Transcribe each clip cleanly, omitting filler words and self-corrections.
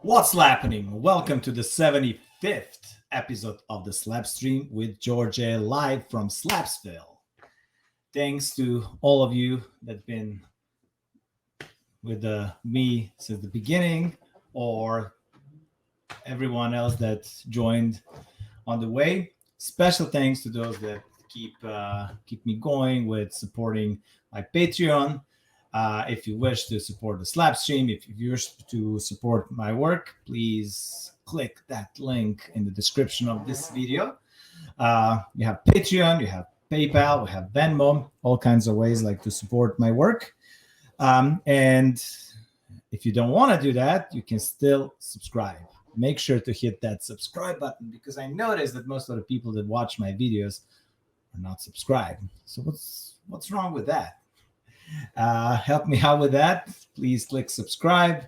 What's happening? Welcome to the 75th episode of the Slapstream with Djordje live from Slapsville. Thanks to all of you that have been with me since the beginning, or everyone else that joined on the way. Special thanks to those that keep me going with supporting my Patreon. If you wish to support the Slapstream, if you wish to support my work, please click that link in the description of this video. You have Patreon, you have PayPal, we have Venmo, all kinds of ways like to support my work. And if you don't want to do that, you can still subscribe. Make sure to hit that subscribe button because I noticed that most of the people that watch my videos are not subscribed. So what's wrong with that? Help me out with that. Please click subscribe.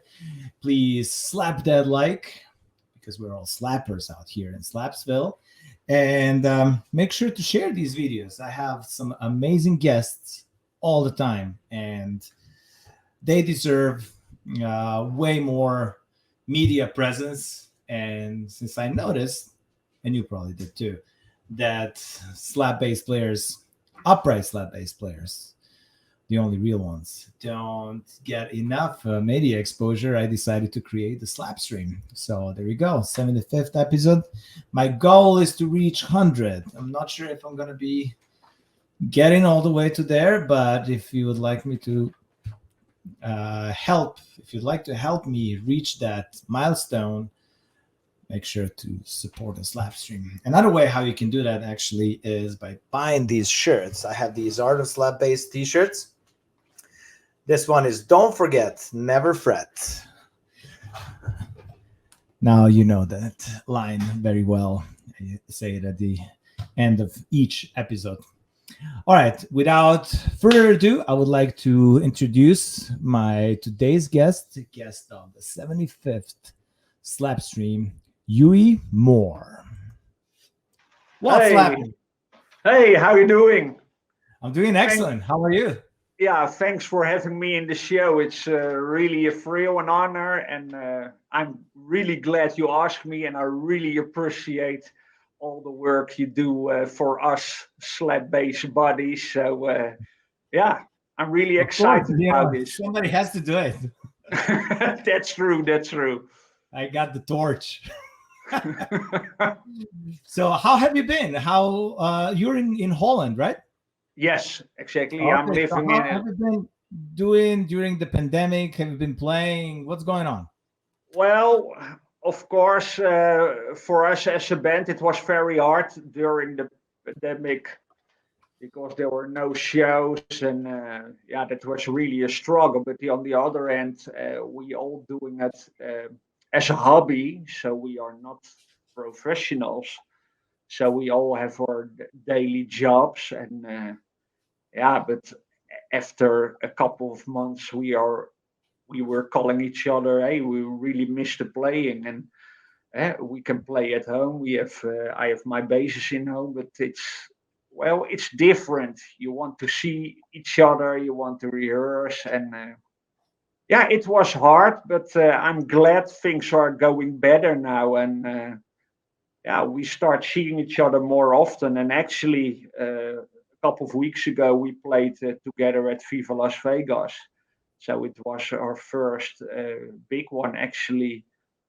Please slap that like because we're all slappers out here in Slapsville. And make sure to share these videos. I have some amazing guests all the time, and they deserve way more media presence. And since I noticed, and you probably did too, that slap-based players, upright slap-based players, the only real ones, don't get enough media exposure, I decided to create the Slapstream. So there you go, 75th episode. My goal is to reach 100. I'm not sure if I'm going to be getting all the way to there, but if you would like me to if you'd like to help me reach that milestone, make sure to support the Slapstream. Another way how you can do that actually is by buying these shirts. I have these Art of Slap-based t-shirts. This one is "Don't forget, never fret." Now you know that line very well. I say it at the end of each episode. All right, without further ado, I would like to introduce my today's guest of the 75th Slapstream, HUEY MOOR. What's happening? Hey, how you doing? I'm doing excellent. How are you? Yeah, thanks for having me in the show. It's really a thrill and honor, and I'm really glad you asked me, and I really appreciate all the work you do for us slap-based buddies. So, yeah, I'm really excited about this. Somebody has to do it. That's true. That's true. I got the torch. So, how have you been? How you're in Holland, right? Yes, exactly. Okay, I'm living so how have you been doing during the pandemic? Have you been playing? What's going on? Well, of course, for us as a band, it was very hard during the pandemic because there were no shows, and yeah, that was really a struggle. But on the other hand, we all doing it as a hobby, so we are not professionals. So we all have our daily jobs, and yeah, but after a couple of months, we were calling each other, hey, we really miss the playing, and we can play at home. I have my bases in home, but it's different. You want to see each other, you want to rehearse, and yeah, it was hard, but I'm glad things are going better now, and yeah, we start seeing each other more often. And actually, a couple of weeks ago, we played together at Viva Las Vegas. So it was our first big one actually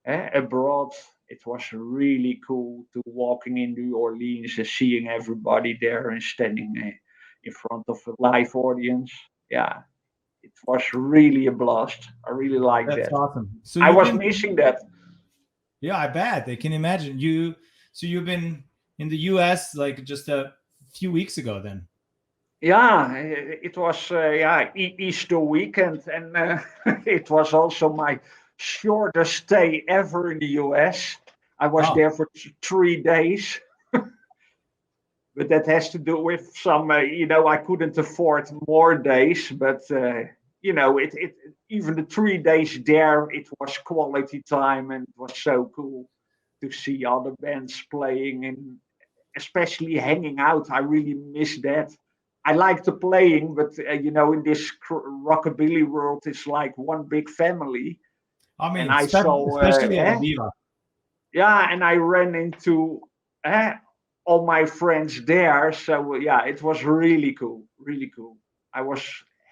abroad. It was really cool to walking in New Orleans and seeing everybody there and standing in front of a live audience. Yeah, it was really a blast. I really like That's that. awesome. So I you've was been, missing that. yeah, I bet. I can imagine you. So you've been in the U.S. like just a few weeks ago, then. Yeah, it was Easter weekend, and it was also my shortest stay ever in the US. I was Wow. there for 3 days, but that has to do with some, I couldn't afford more days, but it even the 3 days there, it was quality time, and it was so cool to see other bands playing and especially hanging out. I really miss that. I like the playing, but in this rockabilly world, it's like one big family. I mean, and I saw, especially at Aviva. yeah, and I ran into all my friends there. So yeah, it was really cool, really cool. I was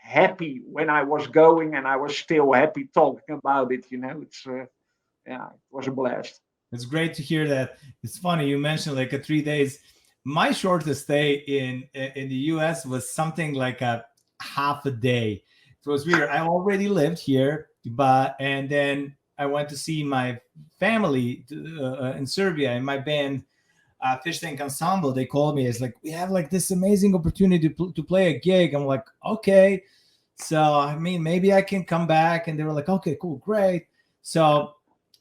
happy when I was going, and I was still happy talking about it. It's yeah, it was a blast. It's great to hear that. It's funny you mentioned like a 3 days. My shortest stay in the U.S. was something like a half a day. It was weird. I already lived here, and then I went to see my family in Serbia, and my band Fish Tank Ensemble. They called me. It's like, we have like this amazing opportunity to play a gig. I'm like, okay. So I mean, maybe I can come back. And they were like, okay, cool, great. So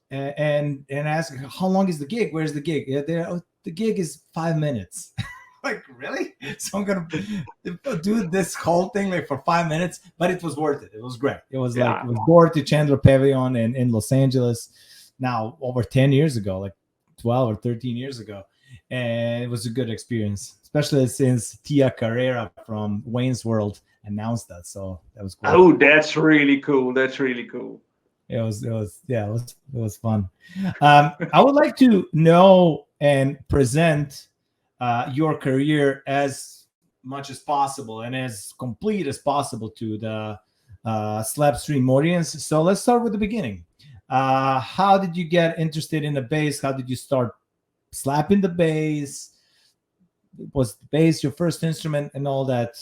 and ask, how long is the gig? Where's the gig? Yeah, the gig is 5 minutes. Like, really? So I'm gonna do this whole thing like for 5 minutes, but it was worth it. It was great. It was like, it was door to Chandler Pavilion in Los Angeles, now over 10 years ago, like 12 or 13 years ago, and it was a good experience, especially since Tia Carrera from Wayne's World announced that. So that was cool. Oh, that's really cool. That's really cool. It was fun. I would like to know and present your career as much as possible and as complete as possible to the Slapstream audience. So let's start with the beginning. How did you get interested in the bass? How did you start slapping the bass? Was the bass your first instrument and all that?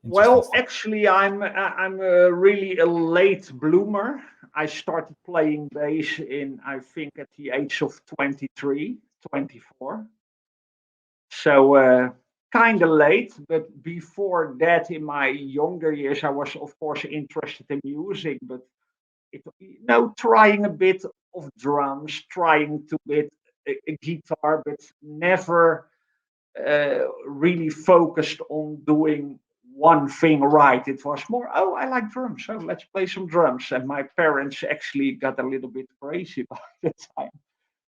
Well, actually, I'm really a late bloomer. I started playing bass I think, at the age of 23, 24. So kind of late, but before that, in my younger years, I was of course interested in music, but trying a bit of drums, trying to bit a guitar, but never really focused on doing one thing right. It was more, oh, I like drums, so let's play some drums. And my parents actually got a little bit crazy by the time.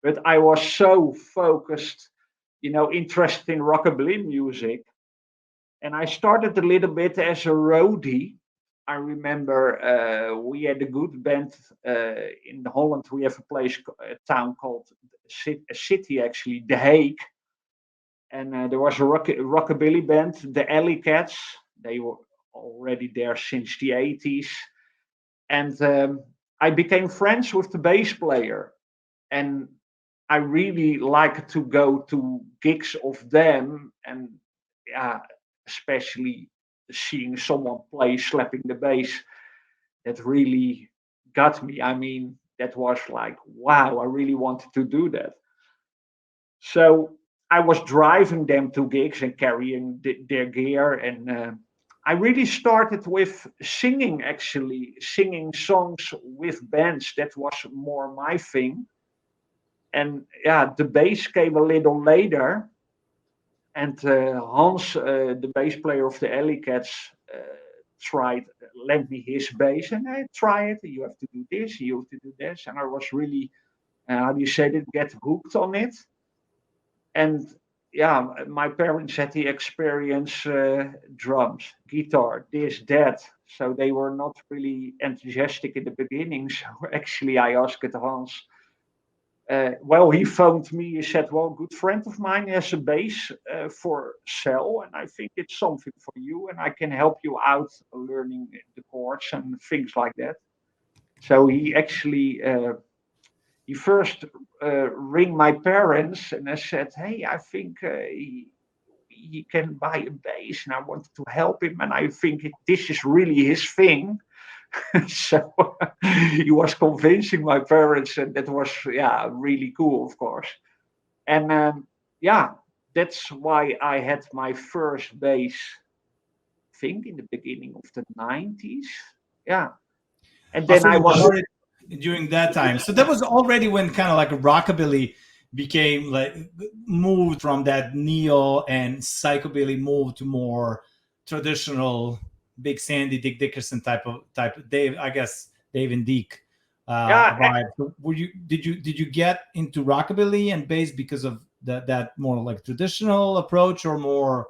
But I was so focused, interested in rockabilly music. And I started a little bit as a roadie. I remember we had a good band in Holland. We have a town called a city actually, The Hague. And there was a rockabilly band, the HeadCat. They were already there since the 80s. And I became friends with the bass player. And I really like to go to gigs of them. And yeah, especially seeing someone play slapping the bass, that really got me. I mean, that was like, wow, I really wanted to do that. So I was driving them to gigs and carrying their gear. And I really started with singing, actually, singing songs with bands. That was more my thing. And yeah, the bass came a little later. And Hans, the bass player of the HeadCats, lent me his bass, and I try it. You have to do this, you have to do this. And I was really, how do you say it, get hooked on it. And yeah, my parents had the experience, drums, guitar, this, that. So they were not really enthusiastic in the beginning. So actually, I asked Hans. Well, he phoned me. He said, "Well, a good friend of mine has a bass for sale, and I think it's something for you, and I can help you out learning the chords and things like that." So he actually he first ring my parents, and I said, "Hey, I think he can buy a bass, and I wanted to help him, and I think this is really his thing." So he was convincing my parents, and that was, yeah, really cool, of course. And yeah, that's why I had my first bass, I think, in the beginning of the 90s. Yeah, and then Also, I you was started during that time. So that was already when kind of like rockabilly became like, moved from that neo and psychobilly, moved to more traditional Big Sandy, Dick Dickerson type Dave, I guess Dave and Deke yeah. vibe. So did you get into rockabilly and bass because of that more like traditional approach, or more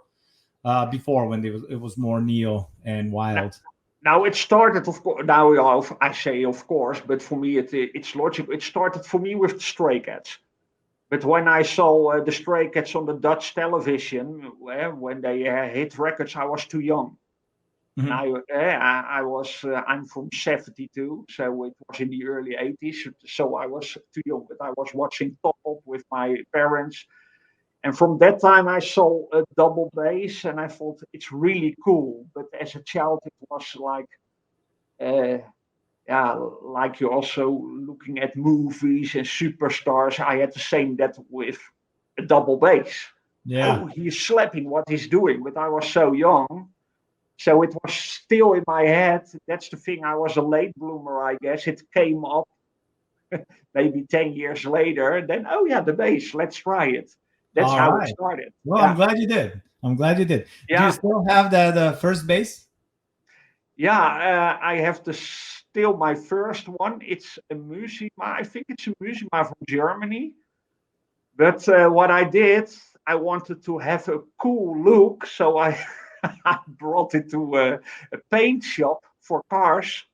before, when it was more neo and wild? Now it started, of course. Now I say of course, but for me it's logical. It started for me with the Stray Cats. But when I saw the Stray Cats on the Dutch television, when they hit records, I was too young. And I'm from '72, so it was in the early '80s. So I was too young, but I was watching Top Up with my parents. And from that time, I saw a double bass, and I thought it's really cool. But as a child, it was like, uh, yeah, like you're also looking at movies and superstars. I had the same that with a double bass. Yeah. Oh, he's slapping what he's doing, but I was so young. So it was still in my head. That's the thing. I was a late bloomer, I guess. It came up maybe 10 years later. And then, oh, yeah, the bass. Let's try it. That's All how it right. started. Well, Yeah. I'm glad you did. I'm glad you did. Do Yeah. you still have that first bass? Yeah. I have still my first one. It's a Musima. I think it's a Musima from Germany. But what I did, I wanted to have a cool look. So I, I brought it to a paint shop for cars.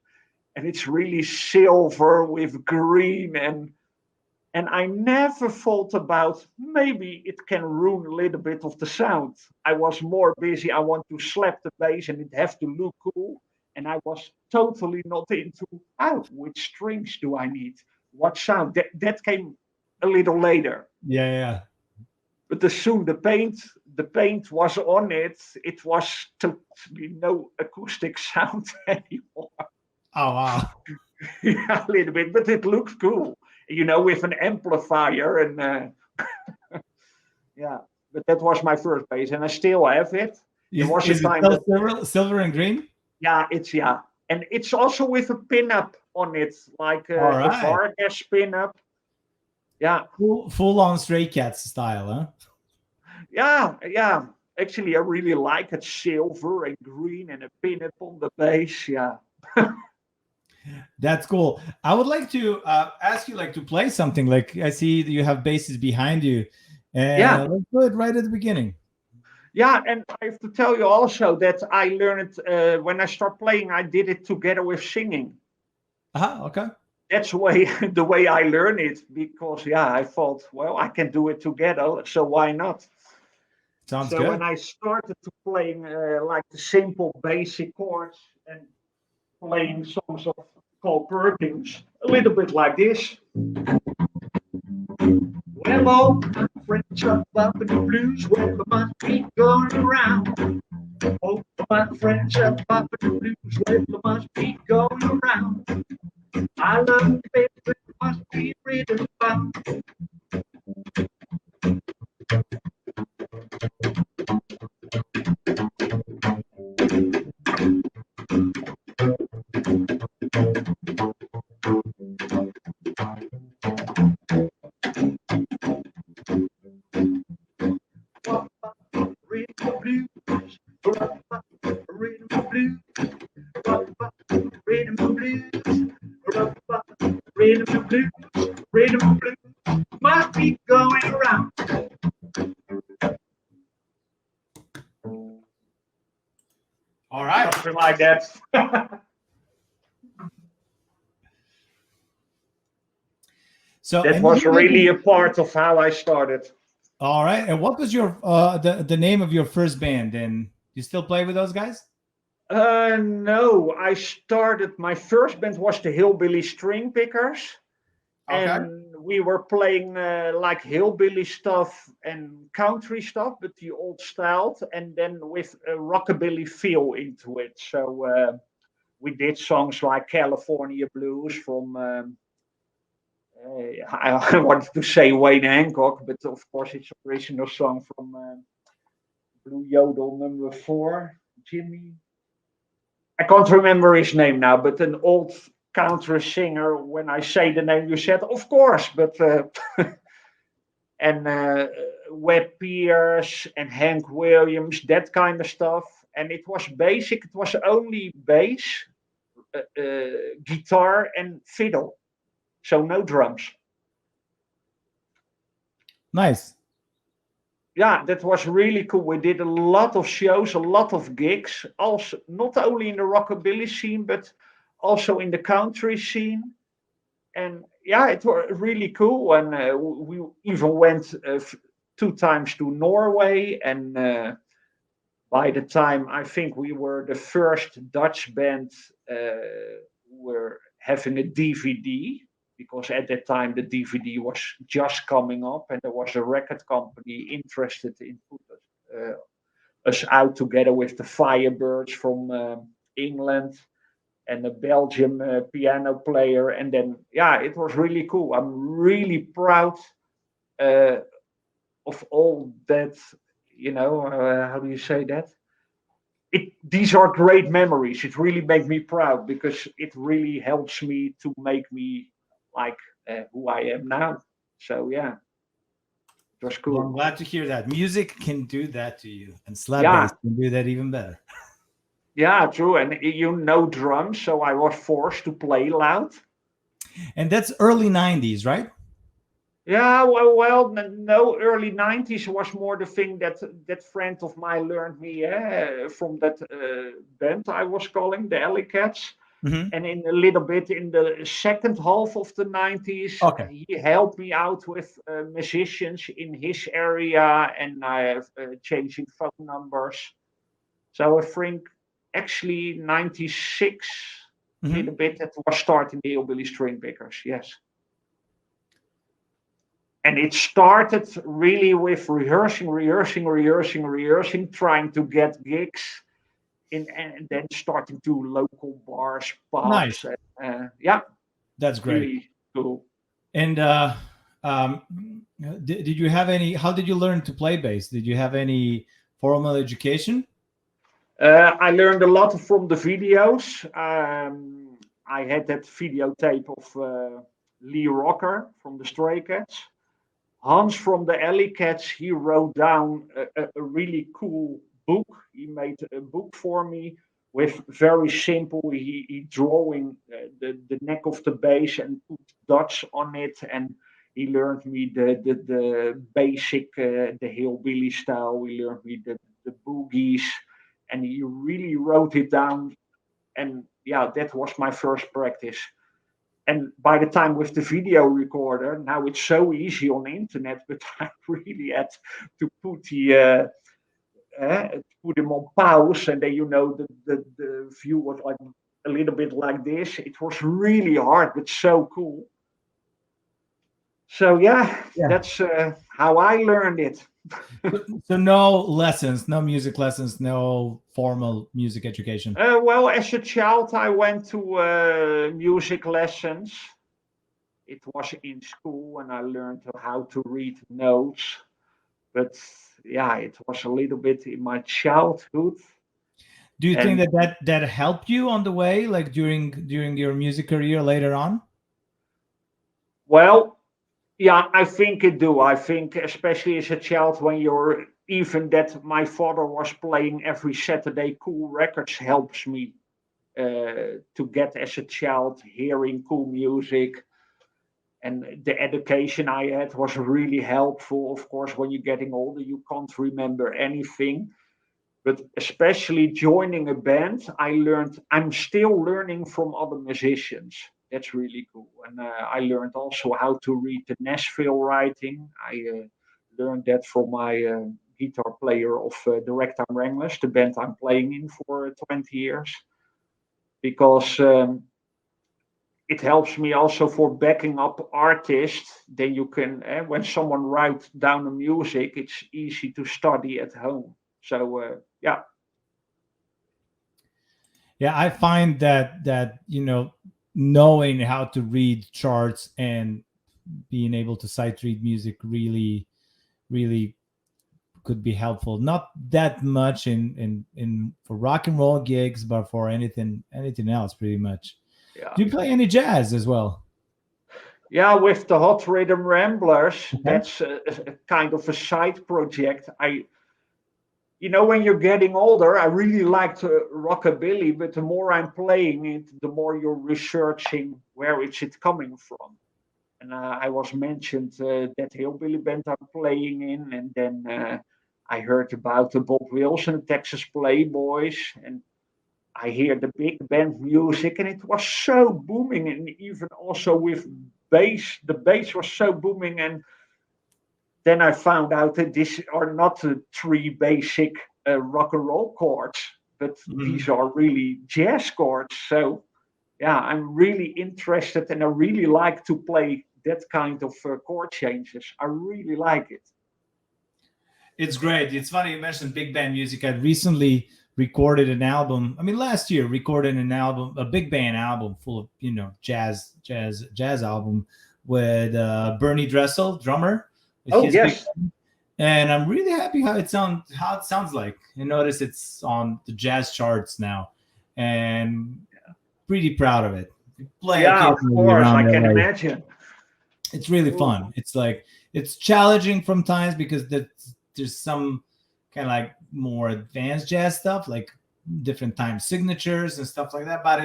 And it's really silver with green, and I never thought about maybe it can ruin a little bit of the sound. I was more busy. I want to slap the bass and it have to look cool, and I was totally not into which strings do I need, what sound. That came a little later. Yeah. But as soon the paint was on it, it was totally no acoustic sound anymore. Oh wow. Yeah, a little bit, but it looks cool, with an amplifier and yeah. But that was my first bass, and I still have it. There was a Is it time still that silver and green? yeah, and it's also with a pin-up on it, like All a right. Vargas pin-up. Yeah, Full on Stray Cats style, huh? yeah. Actually, I really like it, silver and green and a pin-up on the bass. Yeah. That's cool. I would like to ask you like to play something. Like I see that you have basses behind you, Yeah. and let's do it right at the beginning. Yeah, and I have to tell you also that I learned when I start playing, I did it together with singing. Okay. That's the way I learned it, because I thought, well, I can do it together, so why not? Sounds So when good. I started to playing like the simple basic chords and playing songs of Cole Perkins, a little bit like this. Well, all my friends are up in the blues, well, I must be going around. Oh, my friends are up in the blues, well, I must be going around. I love it, but it must be written about. Rhythm blues, rhythm blues, rhythm blues, rhythm blues, rhythm blues, must be going around. All right. Something like that. So That and was you really a mentioned- part of how I started. all right. And what was your the name of your first band? And you still play with those guys? No, I started. My first band was the Hillbilly String Pickers, Okay. and we were playing like hillbilly stuff and country stuff, but the old style, and then with a rockabilly feel into it. So we did songs like California Blues from. I wanted to say Wayne Hancock, but of course it's original song from Blue Yodel #4, Jimmy. I can't remember his name now, but an old country singer. When I say the name, you said, of course, but and Webb Pierce and Hank Williams, that kind of stuff. And it was basic. It was only bass, guitar, and fiddle. So no drums. Nice. yeah, that was really cool. We did a lot of shows, a lot of gigs, also not only in the rockabilly scene, but also in the country scene. And yeah, it was really cool. And we even went 2 times to Norway. And by the time I think we were the first Dutch band who were having a DVD, because at that time the DVD was just coming up, and there was a record company interested in putting us out together with the Firebirds from England and a Belgian piano player. And then, yeah, it was really cool. I'm really proud uh, of all that, how do you say that? These are great memories. It really makes me proud because it really helps me to make me like who I am now. So, yeah, it was Well, I'm cool. glad to hear that. Music can do that to you, and slap bass Yeah, can do that even better. yeah, true. And you know drums, so I was forced to play loud. And that's early 90s, right? Yeah, no, early 90s was more the thing that that friend of mine learned me from that band I was calling the Alley Cats. Hmm. And in a little bit in the second half of the 90s, Okay. he helped me out with musicians in his area and changing phone numbers. So I think actually 96, a Hmm. little bit, that was starting the Hillbilly String Pickers, yes. And it started really with rehearsing, trying to get gigs in, and then starting to local bars, pubs. Nice. Yeah, That's great. really cool. And um, did you have any? How did you learn to play bass? Did you have any formal education? I learned a lot from the videos. I had that videotape of Lee Rocker from the Stray Cats. Hans from the Alley Cats, he wrote down a really cool book. He made a book for me with very simple. He drawing the neck of the bass and put dots on it, and he learned me the basic the hillbilly style. He learned me the boogies, and he really wrote it down. And yeah, that was my first practice. And by the time with the video recorder, now it's so easy on the internet, but I really had to put them on pause, and then the view was like a little bit like this. It was really hard, but so cool. So yeah, Yeah. that's how I learned it. So no lessons, no music lessons, no formal music education. Well, as a child, I went to music lessons. It was in school, and I learned how to read notes. But yeah, it was a little bit in my childhood. Do you think And that helped you on the way, like during your music career later on? well, yeah, I think it do. I think especially as a child, when you're even that my father was playing every Saturday cool records helps me to get as a child hearing cool music. And the education I had was really helpful. Of course, when you're getting older, you can't remember anything. But especially joining a band, I'm still learning from other musicians. That's really cool. And I learned also how to read the Nashville writing. I learned that from my guitar player of the Ragtime Wranglers, the band I'm playing in for 20 years, because it helps me also for backing up artists. Then you can, when someone writes down the music, it's easy to study at home. So, yeah. Yeah, I find that knowing how to read charts and being able to sight read music really could be helpful. Not that much in for rock and roll gigs, but for anything else, pretty much. Yeah. Do you play any jazz as well? Yeah, with the Hot Rhythm Ramblers, Okay. that's a kind of a side project. When you're getting older, I really liked rockabilly, but the more I'm playing it, the more you're researching where is it coming from. And I was mentioned that hillbilly band I'm playing in, and then I heard about the Bob Wilson, Texas Playboys, and I hear the big band music, and it was so booming, and even also with bass, the bass was so booming. And then I found out that these are not the three basic rock and roll chords, but these are really jazz chords. So yeah, I'm really interested, and I really like to play that kind of chord changes. I really like it. It's great. It's funny you mentioned big band music. I recently recorded an album. I mean, last year recorded an album, a big band album full of jazz album with Bernie Dressel, drummer. With Oh his big yes, band. And I'm really happy how it sounds like. You notice it's on the jazz charts now, and pretty proud of it. We play yeah, of occasionally course, I around can LA. imagine. It's really Cool. fun. It's like it's challenging from times because there's some kind of like more advanced jazz stuff, like different time signatures and stuff like that. But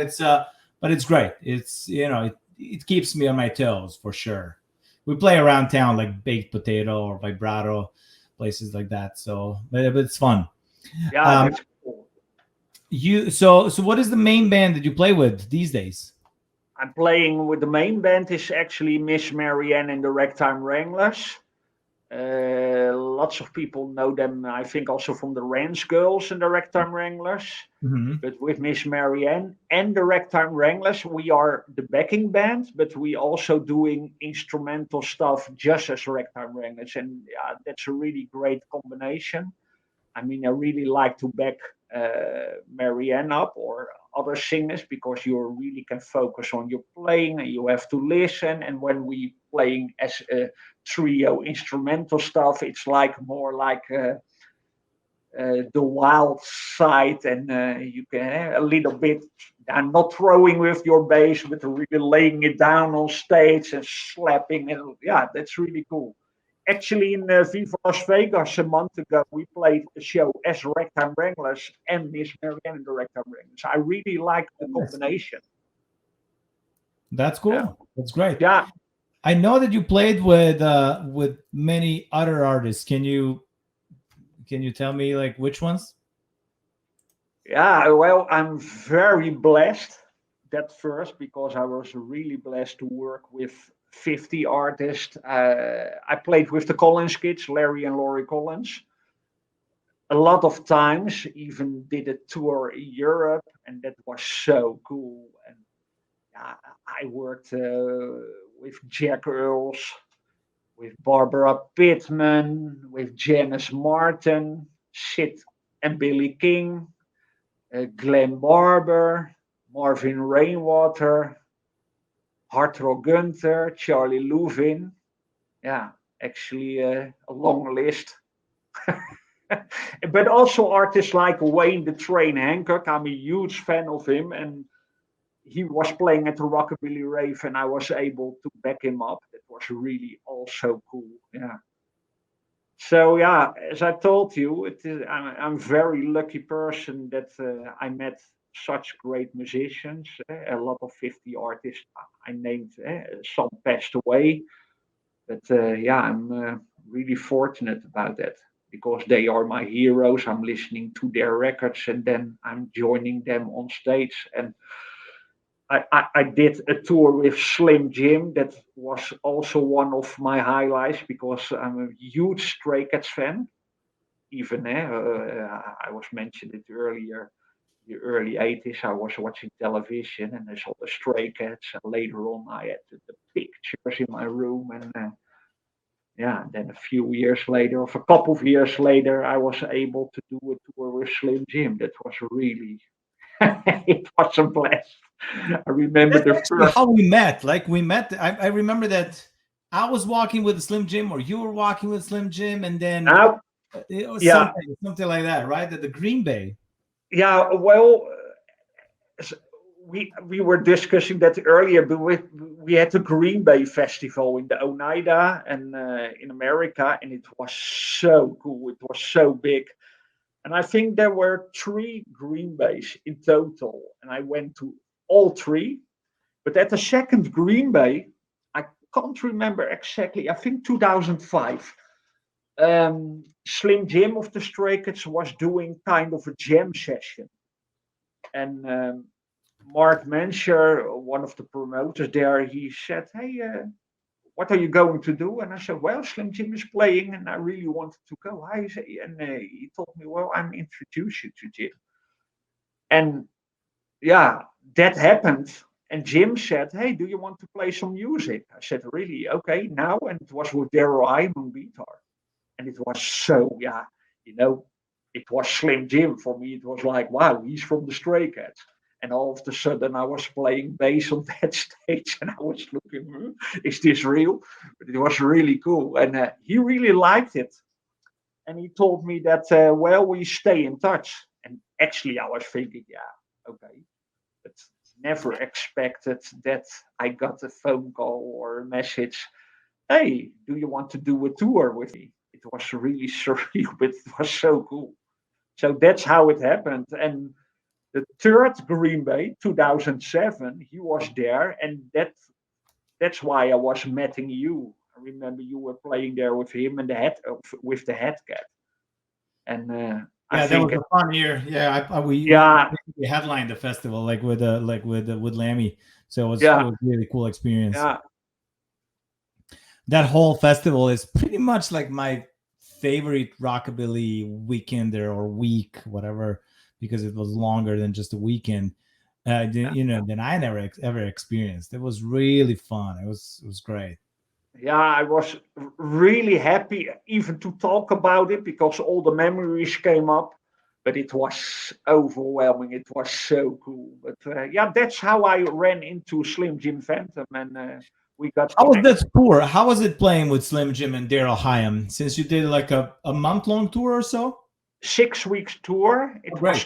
it's great. It's it keeps me on my toes for sure. We play around town like Baked Potato or Vibrato, places like that. So, but it's fun. Yeah, Um, that's cool. so what is the main band that you play with these days? I'm playing with the main band is actually Miss Marianne and the Ragtime Wranglers. Lots of people know them, I think, also from the Ranch Girls and the Ragtime Wranglers. Mm-hmm. But with Miss Marianne and the Ragtime Wranglers, we are the backing band, but we also doing instrumental stuff just as Ragtime Wranglers, and yeah, that's a really great combination. I mean, I really like to back Marianne up or other singers because you really can focus on your playing and you have to listen. And when we playing as a trio instrumental stuff, it's like more like the wild side, and you can a little bit. I'm not throwing with your bass, but really laying it down on stage and slapping, and yeah, that's really cool. Actually, in Viva Las Vegas a month ago, we played a show as Ragtime Wranglers and Miss Marianne and the Ragtime Wranglers. I really like the combination. That's Yeah, cool. That's great. yeah, I know that you played with many other artists. Can you tell me like which ones? yeah. Well, I'm very blessed that first because I was really blessed to work with 50 artists. I played with the Collins kids, Larry and Laurie Collins, a lot of times, even did a tour in Europe, and that was so cool. And I worked with Jack Earls, with Barbara Pittman, with Janice Martin, Sid and Billy King, Glenn Barber, Marvin Rainwater, Hartro Gunther, Charlie Louvin. Yeah, actually a long list. But also artists like Wayne the Train Hancock. I'm a huge fan of him, and he was playing at the Rockabilly Rave, and I was able to back him up. That was really also cool. Yeah. So yeah, as I told you, I'm a very lucky person that I met such great musicians. A lot of 50 artists I named. Some passed away, but yeah, I'm really fortunate about that because they are my heroes. I'm listening to their records and then I'm joining them on stage. And I did a tour with Slim Jim. That was also one of my highlights because I'm a huge Stray Cats fan. Even I was mentioned it earlier, the early 80s, I was watching television and I saw the Stray Cats. And later on, I had the pictures in my room. And yeah, then a few years later, or a couple of years later, I was able to do a tour with Slim Jim. That was really, it was a blast. I remember That's the actually first. how we met. Like we met. I remember that I was walking with Slim Jim, or you were walking with Slim Jim, and then Now, it was yeah, something like that, right? At the Green Bay. yeah. Well, we were discussing that earlier, but we had the Green Bay Festival in the Oneida and in America, and it was so cool. It was so big. And I think there were 3 Green Bays in total. And I went to all 3. But at the second Green Bay, I can't remember exactly, I think 2005. Slim Jim of the Stray Cats was doing kind of a jam session. And Mark Mensher, one of the promoters there, he said, hey, what are you going to do? And I said, well, Slim Jim is playing and I really wanted to go. And he told me, well, I'm introduce you to Jim. And yeah, that happened. And Jim said, hey, do you want to play some music? I said, really? Okay, now. And it was with Daryl Hyam on guitar. And it was so, it was Slim Jim. For me, it was like, wow, he's from the Stray Cats. And all of a sudden, I was playing bass on that stage, and I was looking, is this real? But it was really cool. And he really liked it. And he told me that, well, we stay in touch. And actually, I was thinking, yeah, okay. But never expected that I got a phone call or a message. Hey, do you want to do a tour with me? It was really surreal, but it was so cool. So that's how it happened. And the third Green Bay, 2007, he was there, and that's why I was meeting you. I remember you were playing there with him and with the HeadCat. And I that think was a fun year. Yeah, we headlined the festival with Lemmy, so it was a really cool experience. Yeah. That whole festival is pretty much like my favorite rockabilly weekend or week, whatever, because it was longer than just a weekend. Than I never ever experienced. It was really fun. It was great. Yeah, I was really happy even to talk about it because all the memories came up. But it was overwhelming. It was so cool. But that's how I ran into Slim Jim Phantom, and we got. How was that tour? How was it playing with Slim Jim and Daryl Hyam? Since you did like a month-long tour or so? 6 weeks tour. It was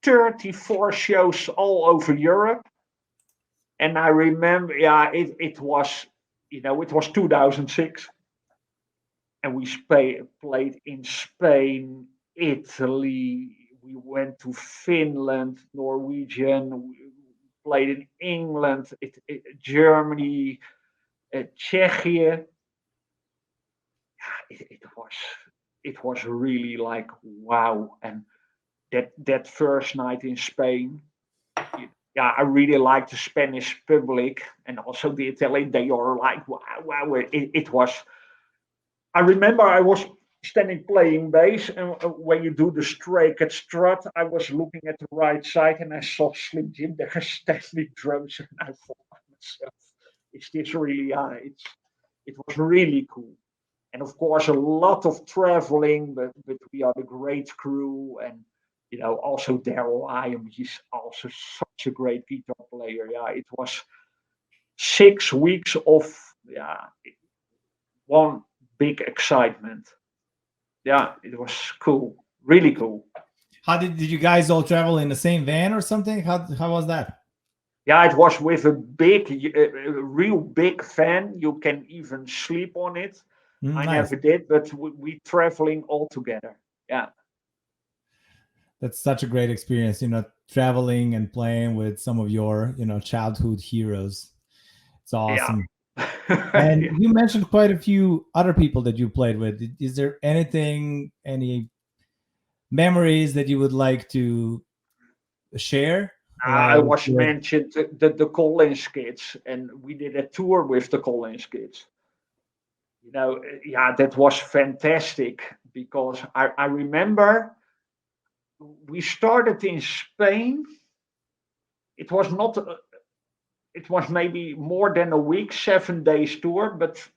34 shows all over Europe. And I remember, it was, it was 2006. And we played in Spain, Italy. We went to Finland, Norwegian. We played in England, Germany, Czechia. It was really like wow. And that first night in Spain, I really liked the Spanish public and also the Italian. They are like wow. It was. I remember I was standing playing bass, and when you do the Stray Cat strut, I was looking at the right side and I saw Slim Jim there standing drums, and I thought to myself, "Is this really?" It was really cool. And of course, a lot of traveling, but we are a great crew, and also Daryl Hyam, he's also such a great guitar player. Yeah, it was 6 weeks of one big excitement. Yeah, it was cool, really cool. How did you guys all travel in the same van or something? How was that? Yeah, it was with a real big van. You can even sleep on it. I never did, but we traveling all together. Yeah. That's such a great experience, traveling and playing with some of your, childhood heroes. It's awesome. Yeah. And you mentioned quite a few other people that you played with. Is there any memories that you would like to share? I was mentioned the Collins kids, and we did a tour with the Collins kids. That was fantastic because I remember we started in Spain. It was not. It was maybe more than a week, 7 days tour, but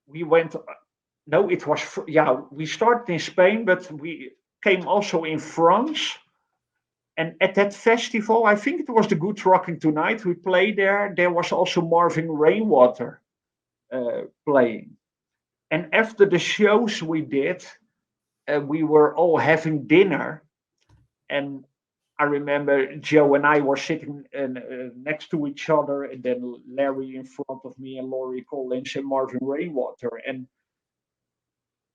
we went. No, it was. We started in Spain, but we came also in France. And at that festival, I think it was the Good Rocking Tonight, we played there. There was also Marvin Rainwater playing. And after the shows we did, we were all having dinner. And I remember Joe and I were sitting next to each other, and then Larry in front of me, and Laurie Collins and Marvin Rainwater. And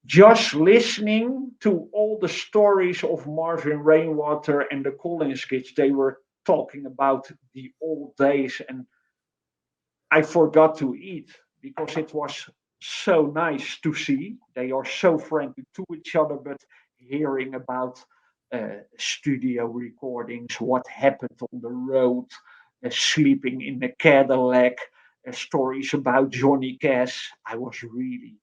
just listening to all the stories of Marvin Rainwater and the Collins kids, they were talking about the old days, and I forgot to eat because it was so nice to see. They are so friendly to each other, but hearing about studio recordings, what happened on the road, sleeping in the Cadillac, stories about Johnny Cash, I was really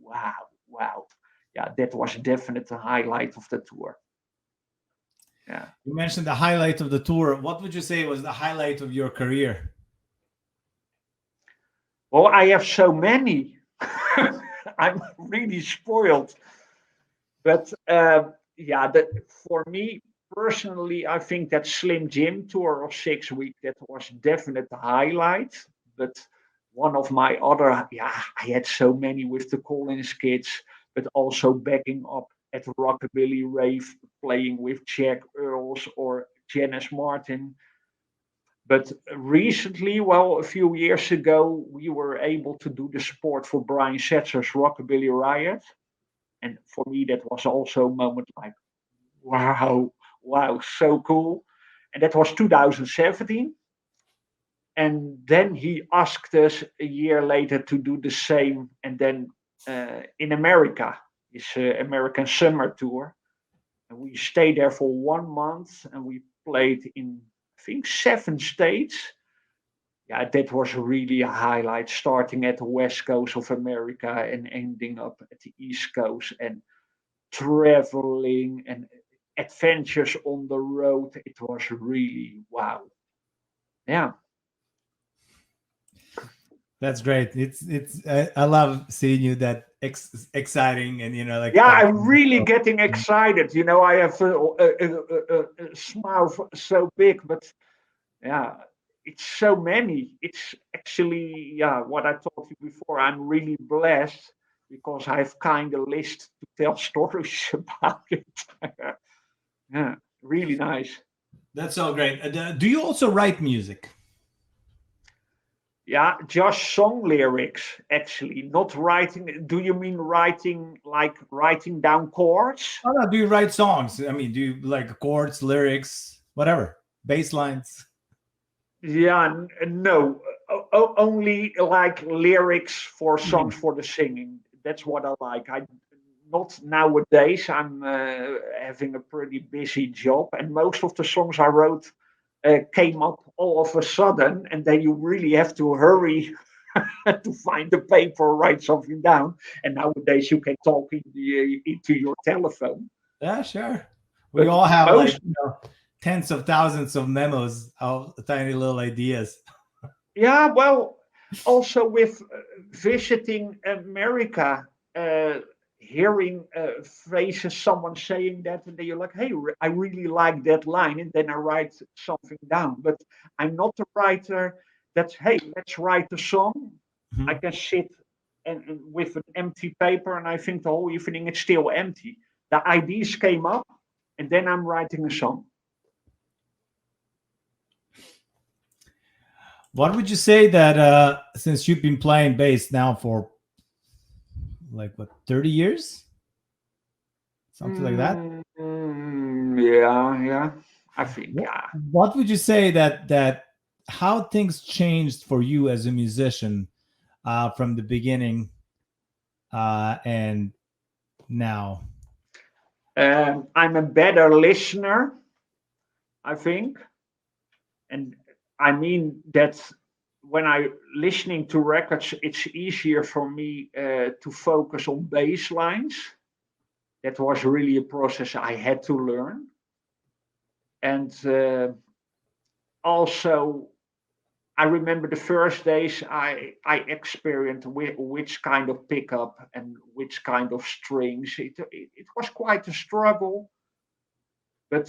wow, wow. Yeah, that was definitely the highlight of the tour. Yeah. You mentioned the highlight of the tour. What would you say was the highlight of your career? Well, I have so many. I'm really spoiled. But yeah, for me personally, I think that Slim Jim tour of 6 weeks, that was definite highlight. But one of my other, yeah, I had so many with the Collins kids, but also backing up at Rockabilly Rave, playing with Jack Earls or Janice Martin. But recently, well, a few years ago, we were able to do the support for Brian Setzer's Rockabilly Riot. And for me, that was also a moment like, wow, wow, so cool. And that was 2017. And then he asked us a year later to do the same. And then in America, his American summer tour. And we stayed there for 1 month and we played in, I think, 7 states. Yeah, that was really a highlight, starting at the west coast of America and ending up at the east coast and traveling and adventures on the road. It was really wow. Yeah. That's great. It's I love seeing you that exciting and like Yeah, I'm talking. really getting excited. I have a smile so big, but yeah, it's so many. It's actually, yeah, what I told you before. I'm really blessed because I have kind of list to tell stories about it. Yeah, really nice. That's so great. Do you also write music? Yeah, just song lyrics, actually, not writing. Do you mean writing like writing down chords? Oh, no, do you write songs? I mean, do you like chords, lyrics, whatever, bass lines? Yeah, no, only like lyrics for Mhm. songs for the singing. That's what I like. I not nowadays. I'm having a pretty busy job, and most of the songs I wrote came up all of a sudden, and then you really have to hurry to find the paper or write something down. And nowadays you can talk into your telephone. Yeah, sure. We But all have like most, tens of thousands of memos of tiny little ideas. yeah, well, also with visiting America, uh, hearing phrases, someone saying that, and then you're like, hey, I really like that line, and then I write something down. But I'm not a writer that's, hey, let's write a song. I Mhm. can sit and with an empty paper, and I think the whole evening it's still empty. The ideas came up, and then I'm writing a song. What would you say that since you've been playing bass now for like what 30 years, something like that? Yeah, yeah. I think, What, yeah. what would you say that how things changed for you as a musician from the beginning and now? I'm a better listener, I think. And I mean that when I listening to records, it's easier for me to focus on bass lines. That was really a process I had to learn. And also, I remember the first days I experienced which kind of pickup and which kind of strings. It was quite a struggle, but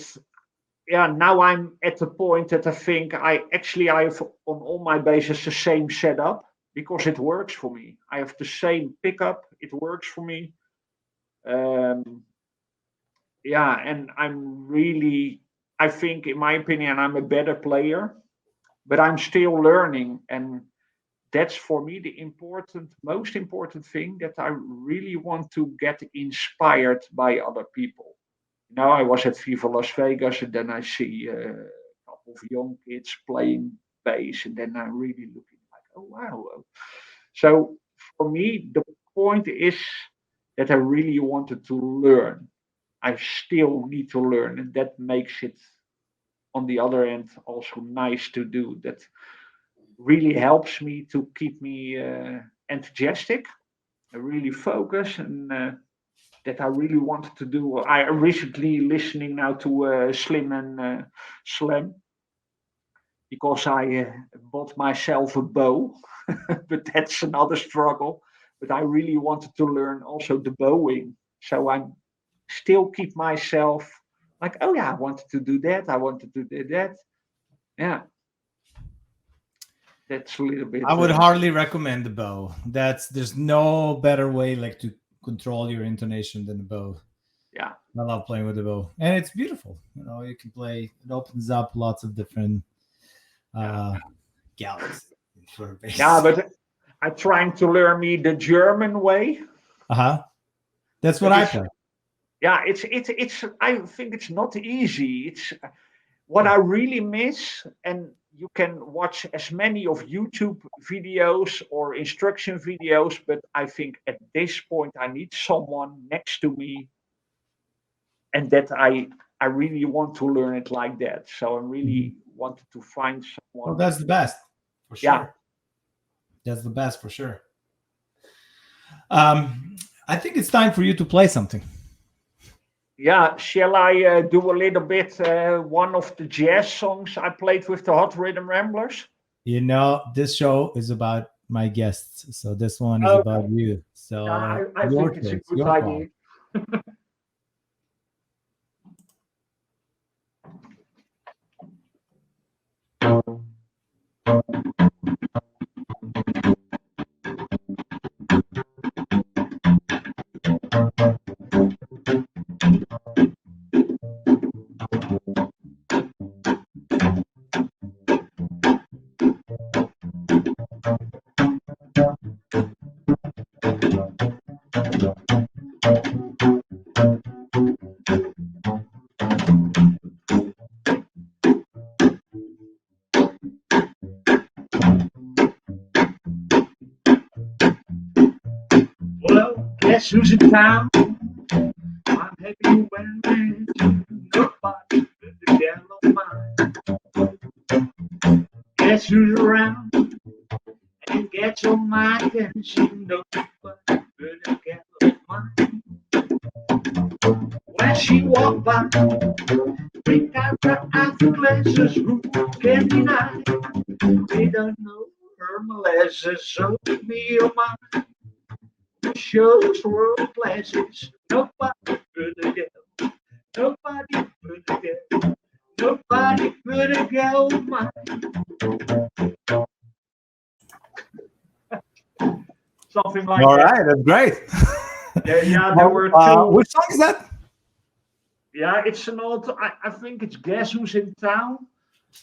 yeah, now I'm at the point that I think I have on all my bases the same setup because it works for me. I have the same pickup, it works for me. Um, yeah, and I think, in my opinion, I'm a better player, but I'm still learning, and that's for me the most important thing, that I really want to get inspired by other people. Now I was at Viva Las Vegas, and then I see a couple of young kids playing bass, and then I'm really looking like, oh wow. So for me, the point is that I really wanted to learn. I still need to learn, and that makes it, on the other end, also nice to do. That really helps me to keep me enthusiastic, really focus, and that I really wanted to do. I recently listening now to Slim and Slam because I bought myself a bow, but that's another struggle. But I really wanted to learn also the bowing, so I'm still keep myself like, oh yeah, I wanted to do that. I wanted to do that. Yeah, that's a little bit. I would hardly recommend the bow. There's no better way like to control your intonation than the bow. Yeah, I love playing with the bow, and it's beautiful. You can play. It opens up lots of different galaxies for bass. Yeah, but I'm trying to learn me the German way. That's what I play. Yeah, it's. I think it's not easy. It's what I really miss, and you can watch as many of YouTube videos or instruction videos, but I think at this point I need someone next to me, and that I really want to learn it like that. So I really wanted to find someone. Well, that's the best for sure. Yeah. That's the best for sure. I think it's time for you to play something. Yeah, shall I do a little bit one of the jazz songs I played with the Hot Rhythm Ramblers? This show is about my guests, so this one is about you. So yeah, I think it's a good idea. Well, guess who's in town? I'm happy when nobody but the gal of mine. Guess who's around and gets on my attention? Nobody but the gal of mine. When she walked by, think out her after glasses, who can deny? They don't know her molasses, so me or mine. Shows world classes. Nobody but a girl. Nobody but a girl. Nobody but a girl of mine. Something like All that. right, that's great. Yeah, there were two. Which song is that? Yeah, it's an old. I think it's Guess Who's in Town.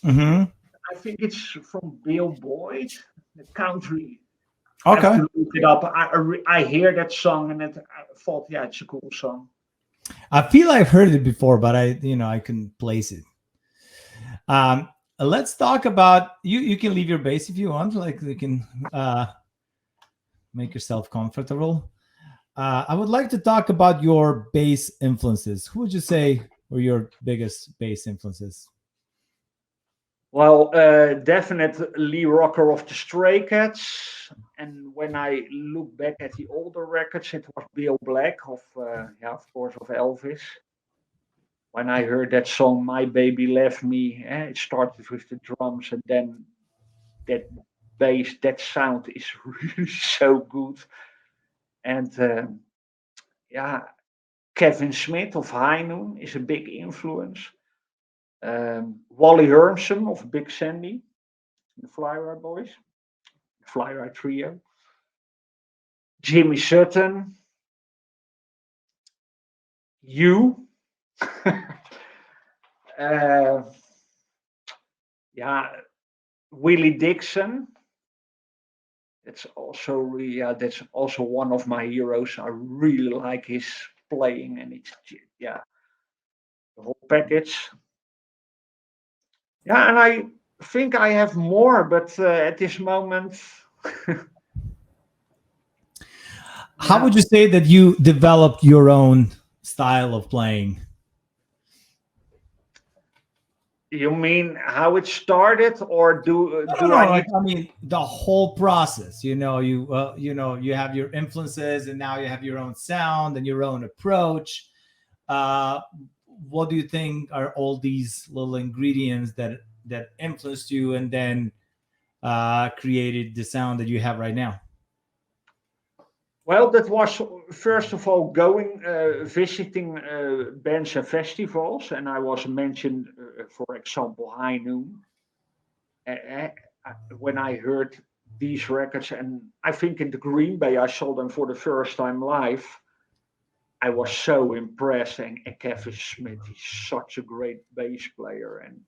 Mm-hmm. I think it's from Bill Boyd, the country. Okay. I have to look it up. I hear that song and I thought, yeah, it's a cool song. I feel I've heard it before, but I can place it. Let's talk about you. You can leave your bass if you want. Like you can make yourself comfortable. I would like to talk about your bass influences. Who would you say were your biggest bass influences? Well, definitely Rocker of the Stray Cats. And when I look back at the older records, it was Bill Black of course, of Elvis. When I heard that song, My Baby Left Me, it started with the drums and then that bass, that sound is really so good. And Kevin Smith of High Noon is a big influence. Wally Hermsen of Big Sandy, the Fly-Rye Boys, Fly-Rye Trio. Jimmy Sutton. You. Willie Dixon. That's also one of my heroes. I really like his playing, and it's the whole package. Yeah, and I think I have more, but at this moment, How would you say that you developed your own style of playing? You mean how it started, or do No, I like, need? I mean, the whole process. You have your influences, and now you have your own sound and your own approach. Uh, what do you think are all these little ingredients that influenced you, and then created the sound that you have right now? Well, that was first of all going visiting bands and festivals, and I was mentioned, for example, High Noon. Uh, when I heard these records, and I think in the Green Bay I saw them for the first time live, I was so impressed. And Kevin Smith, he's such a great bass player. And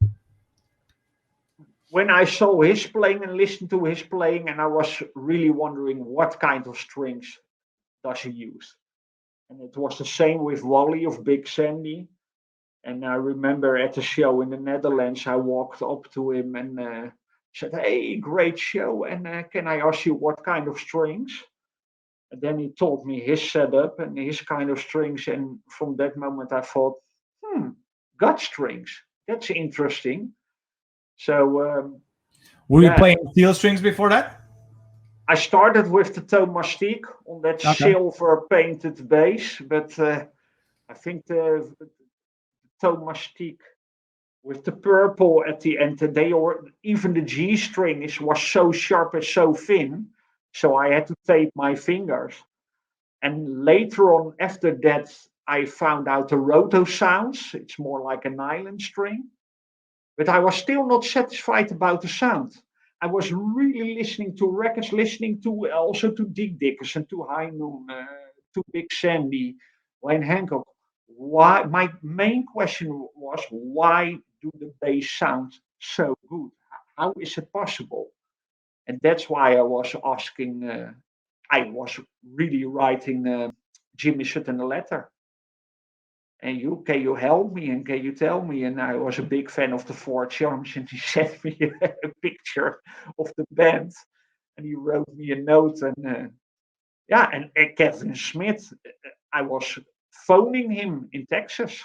when I saw his playing and listened to his playing, and I was really wondering what kind of strings does he use. And it was the same with Wally of Big Sandy. And I remember at the show in the Netherlands, I walked up to him and said, "Hey, great show. And can I ask you what kind of strings?" And then he told me his setup and his kind of strings. And from that moment, I thought, gut strings. That's interesting. So, Were you yeah, playing steel strings before that? I started with the Tomastique on that Okay. silver painted bass, but I think the Tomastique with the purple at the end, even the G string was so sharp and so thin, so I had to tape my fingers. And later on, after that, I found out the roto sounds. It's more like a nylon string, but I was still not satisfied about the sound. I was really listening to records, listening to also to Dick Dickerson, to High Noon, to Big Sandy, Wayne Hancock. Why? My main question was, why do the bass sound so good? How is it possible? And that's why I was asking. I was really writing Jimmy Sutton a letter. And can you help me and can you tell me? And I was a big fan of the Four Charms, and he sent me a picture of the band, and he wrote me a note. And yeah, and Kevin Smith, I was phoning him in Texas.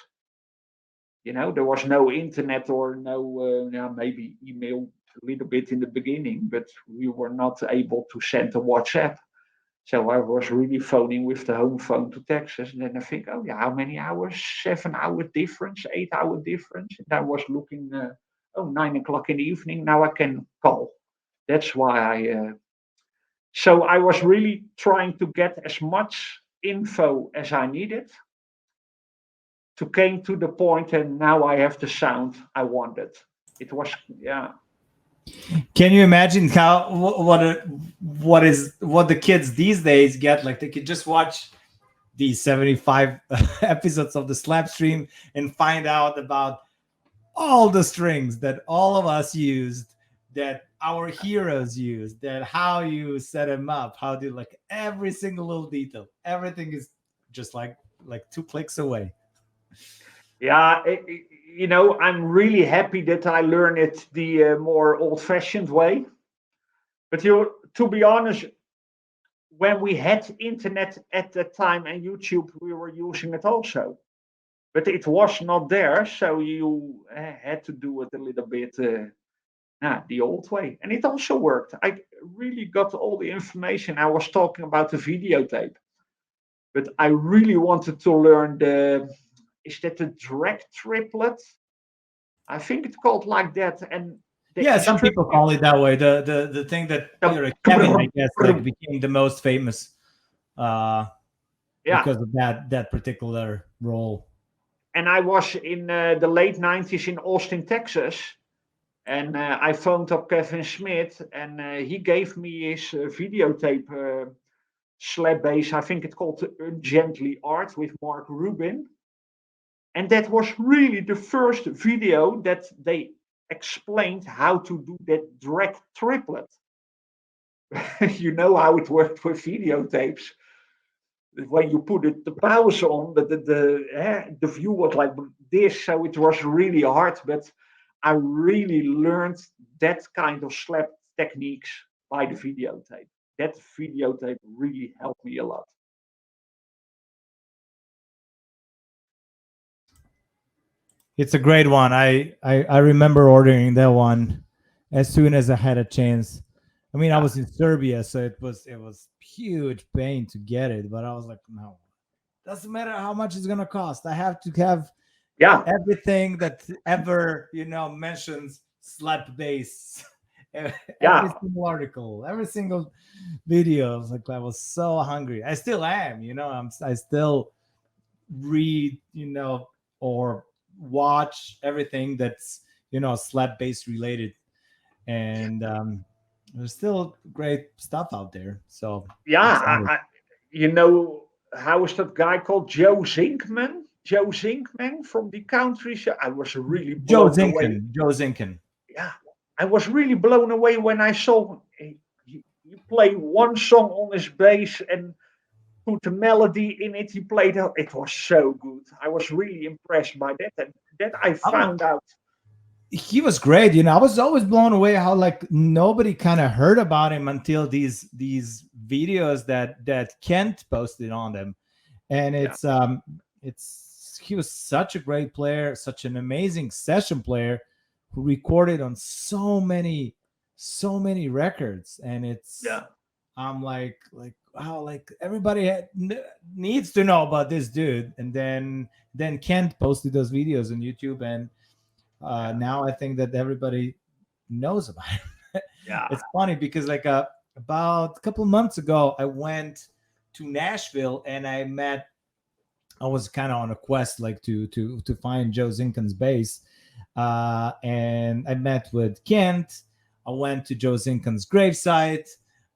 There was no internet or no, maybe email a little bit in the beginning, but we were not able to send a WhatsApp. So I was really phoning with the home phone to Texas. And then I think, oh, yeah, how many hours? 7 hour difference, 8 hour difference. And I was looking, 9 o'clock in the evening. Now I can call. That's why so I was really trying to get as much info as I needed to came to the point, and now I have the sound I wanted. It was, yeah. Can you imagine what the kids these days get? Like, they could just watch these 75 episodes of the Slapstream and find out about all the strings that all of us used, that our heroes used, that how you set them up, how do, like, every single little detail. Everything is just like 2 clicks away. Yeah, I'm really happy that I learned it the more old-fashioned way. But to be honest, when we had internet at that time and YouTube, we were using it also. But it was not there, so you had to do it a little bit the old way. And it also worked. I really got all the information. I was talking about the videotape, but I really wanted to learn is that the drag triplet? I think it's called like that. And Yeah, some people call it that way. The thing that Kevin, I guess, like, became the most famous because of that particular role. And I was in the late 90s in Austin, Texas. And I phoned up Kevin Smith, and he gave me his videotape slap bass. I think it's called Ungently Art with Mark Rubin. And that was really the first video that they explained how to do that drag triplet. You know how it worked with videotapes. When you put the pause on, the view was like this, so it was really hard. But I really learned that kind of slap techniques by the videotape. That videotape really helped me a lot. It's a great one. I remember ordering that one as soon as I had a chance. I mean, I was in Serbia, so it was huge pain to get it, but I was like, no, doesn't matter how much it's gonna cost. I have to have everything that ever mentions slap bass. Every single article, every single video. I was so hungry. I still am. I still read, or watch everything that's slap bass related, and there's still great stuff out there. So how is that guy called? Joe Zinkman from the country. I was really blown away. Joe Zinken. Yeah, I was really blown away when I saw he play one song on his bass and put a melody in it. He played it. It was so good. I was really impressed by that. And that I found out. He was great. I was always blown away how nobody kind of heard about him until these videos that Kent posted on them. And he was such a great player, such an amazing session player who recorded on so many records. And I'm like wow, everybody needs to know about this dude. And then Kent posted those videos on YouTube, and now I think that everybody knows about him. It's funny because about a couple of months ago, I went to Nashville and I was kind of on a quest to find Joe Zinken's bass, and I met with Kent. I went to Joe Zinken's gravesite,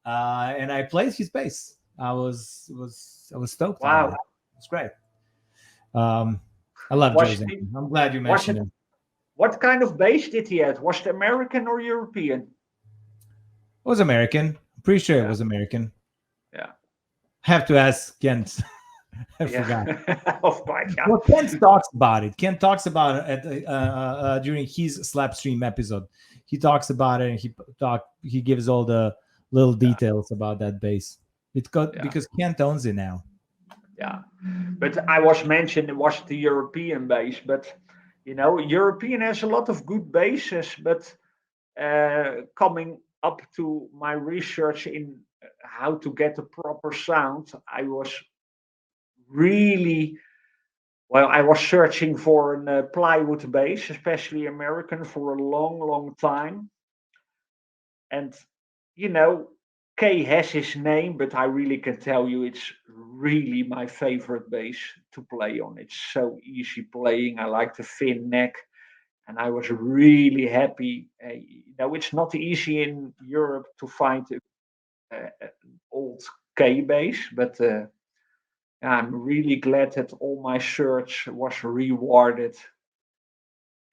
and I played his bass. I was stoked. Wow, it's great. I love Joe Zinken. I'm glad you mentioned him. What kind of bass did he have? Was it American or European? It was American. I'm pretty sure it was American. Yeah. Have to ask Kent. I forgot. Of course, yeah. Well, Kent talks about it. Kent talks about it during his Slapstream episode. He talks about it, and he gives all the little details about that bass. Because Kent owns it now. Yeah, but I was mentioned it was the European bass, but European has a lot of good basses, but coming up to my research in how to get a proper sound, I was searching for a plywood bass, especially American, for a long time. And, Kay has his name, but I really can tell you it's really my favorite bass to play on. It's so easy playing. I like the thin neck, and I was really happy. It's not easy in Europe to find an old K bass, but I'm really glad that all my search was rewarded.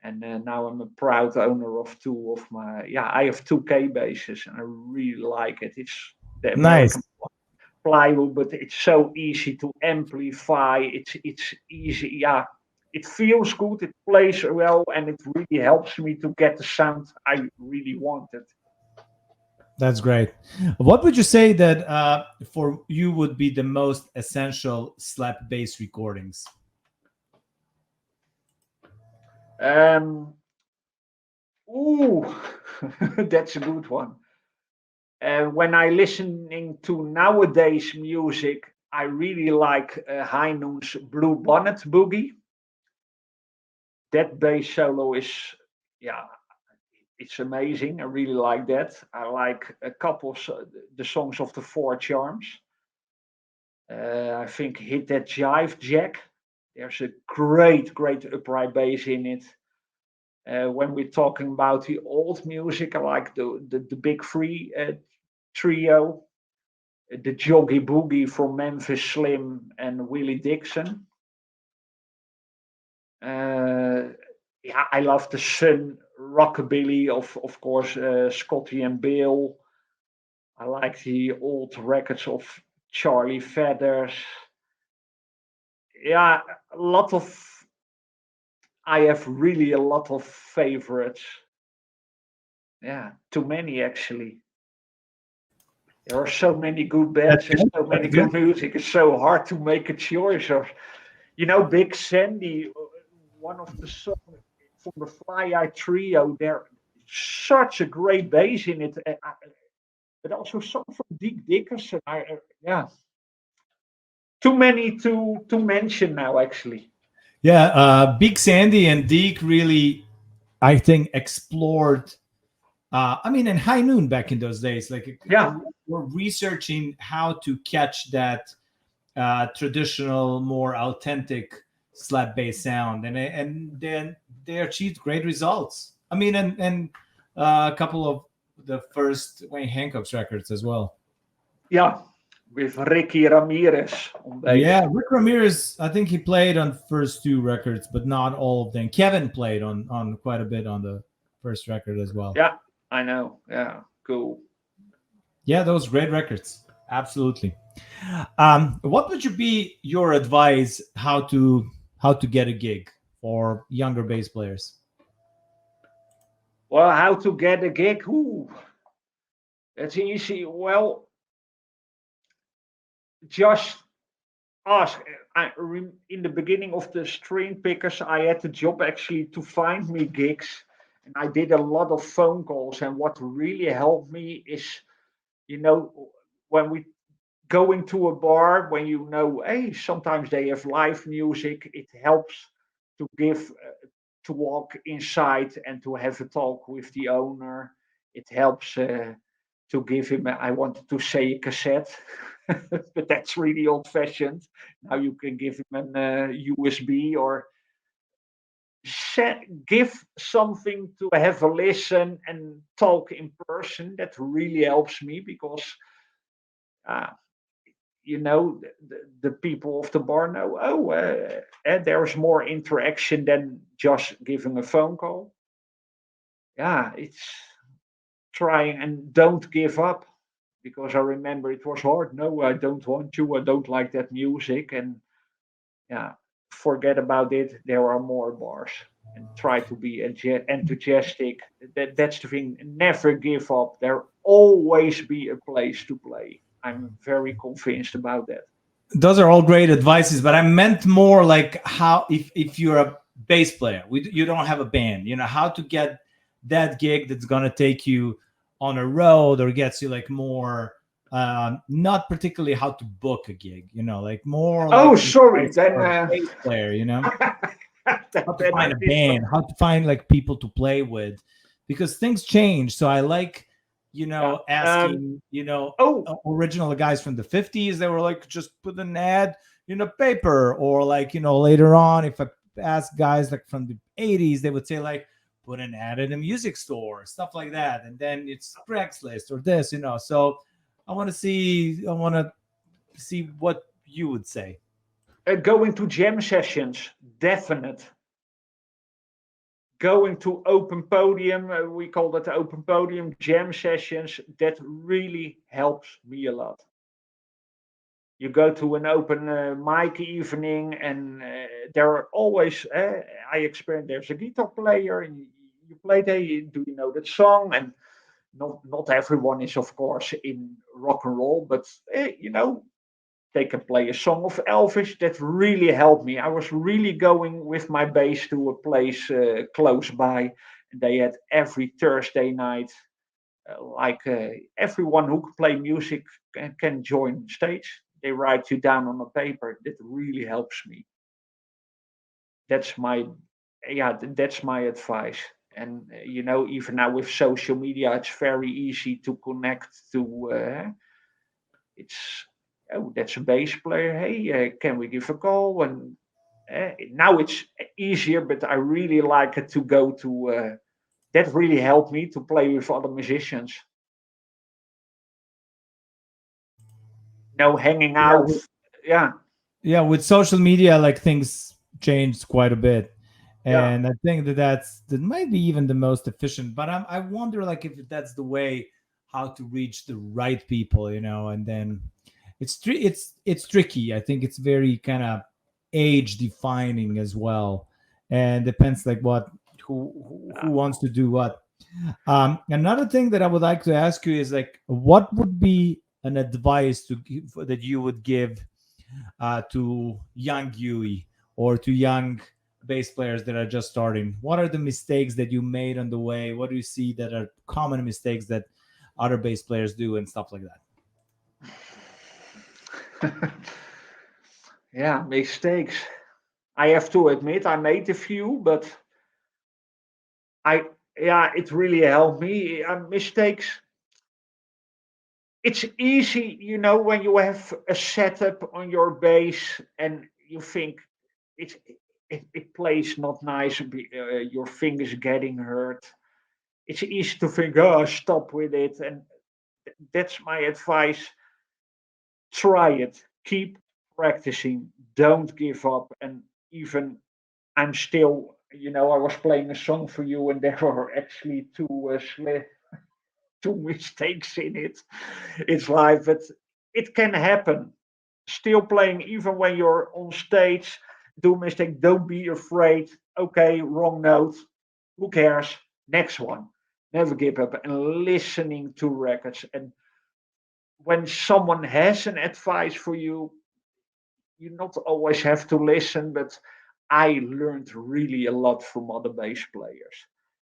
And now I'm a proud owner of two of my. I have two K bases, and I really like it. It's the American plywood, but it's so easy to amplify. It's easy. Yeah, it feels good. It plays well, and it really helps me to get the sound I really wanted. That's great. What would you say that for you would be the most essential slap bass recordings? That's a good one. When I listening to nowadays music, I really like High Noon's Blue Bonnet Boogie. That bass solo is, it's amazing. I really like that. I like a couple of the songs of the Four Charms. I think Hit That Jive Jack. There's a great upright bass in it. When we're talking about the old music, I like the Big Three trio, the Joggy Boogie from Memphis Slim and Willie Dixon. I love the Sun Rockabilly of course, Scotty and Bill. I like the old records of Charlie Feathers. Yeah, I have really a lot of favorites. Yeah, too many actually. There are so many good bands and so many good music. It's so hard to make a choice. Or, Big Sandy one of the songs from the Fly Eye Trio. There, such a great bass in it, but also some from Dick Dickerson. Yeah, too many to mention now, actually. Yeah, Big Sandy and Deke really, I think, explored. I mean, in High Noon back in those days, like Yeah, we're researching how to catch that traditional, more authentic slap bass sound, and then they achieved great results. I mean, and a couple of the first Wayne Hancock's records as well. yeah, with Ricky Ramirez on bass. Yeah, Rick Ramirez, I think he played on first two records, but not all of them. Kevin played on quite a bit on the first record as well. Yeah, I know. Yeah, cool. Yeah, those great records. Absolutely. What would you be your advice how to get a gig for younger bass players? Well, how to get a gig? Ooh, that's easy. Well, just ask. In the beginning of the string pickers, I had the job actually to find me gigs, and I did a lot of phone calls. And what really helped me is, you know, when we go into a bar, when you know, hey, sometimes they have live music, it helps to to walk inside and to have a talk with the owner. It helps to give him, I wanted to say a cassette, but that's really old fashioned. Now you can give him an USB or give something to have a listen and talk in person. That really helps me because uh, the people of the bar know, oh, there's more interaction than just giving a phone call. Yeah, it's trying and don't give up because I remember it was hard. No, I don't want to. I don't like that music. And yeah, forget about it. There are more bars and try to be enthusiastic. That's the thing. Never give up. There always be a place to play. I'm very convinced about that. Those are all great advices, but I meant more like how if you're a bass player, you don't have a band, how to get that gig that's gonna take you on a road or gets you like more, not particularly how to book a gig, like more Oh, like sorry. advice Then for a bass player, how to then I find a did band, how to find like people to play with, because things change. So I like, yeah. asking, Oh, original guys from the 50s. They were like, just put an ad in a paper, or like, later on, if I ask guys like from the 80s, they would say like, put an ad in a music store, stuff like that. And then it's Craigslist or this, So I want to see what you would say. going to jam sessions, definite. Going to open podium, we call that open podium jam sessions. That really helps me a lot. You go to an open mic evening, and there are always, I experience there's a guitar player, and you play there. Do you know that song? And not everyone is, of course, in rock and roll, but they can play a song of Elvis. That really helped me. I was really going with my bass to a place close by. And they had every Thursday night, everyone who can play music can join stage. They write you down on a paper. That really helps me. That's my, yeah, that's my advice. And even now with social media, it's very easy to connect to. It's oh, that's a bass player. Hey, can we give a call? And now it's easier, but I really like it to go to. That really helped me to play with other musicians. Hanging Yeah, out. Yeah, yeah, with social media, like things changed quite a bit, yeah. and I think that might be even the most efficient. But I wonder, like, if that's the way how to reach the right people, and then it's tricky. I think it's very kind of age defining as well, and depends like what who wants to do what. Another thing that I would like to ask you is like, what would be an advice that you would give to young Huey or to young bass players that are just starting? What are the mistakes that you made on the way? What do you see that are common mistakes that other bass players do and stuff like that? Yeah, mistakes. I have to admit, I made a few, but it really helped me. Mistakes. It's easy, when you have a setup on your bass and you think it plays not nice, your fingers getting hurt. It's easy to think, oh, stop with it, and that's my advice. Try it. Keep practicing. Don't give up. And even I'm still, I was playing a song for you, and there were actually two mistakes in it. It's live, but it can happen. Still playing, even when you're on stage, do mistake. Don't be afraid. Okay, wrong note. Who cares? Next one. Never give up. And listening to records. And when someone has an advice for you, you not always have to listen, but I learned really a lot from other bass players.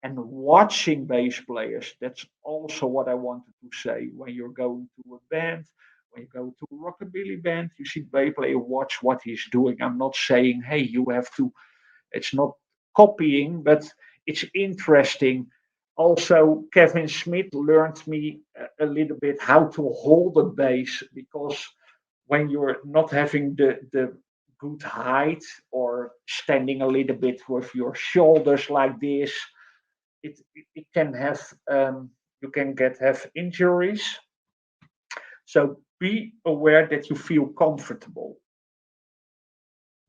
And watching bass players, that's also what I wanted to say. When you're going to a band, when you go to a rockabilly band, you see bass player, watch what he's doing. I'm not saying, hey, you have to, it's not copying, but it's interesting. Also, Kevin Smith learned me a little bit how to hold a bass, because when you're not having the good height or standing a little bit with your shoulders like this, it can have you can have injuries. So be aware that you feel comfortable.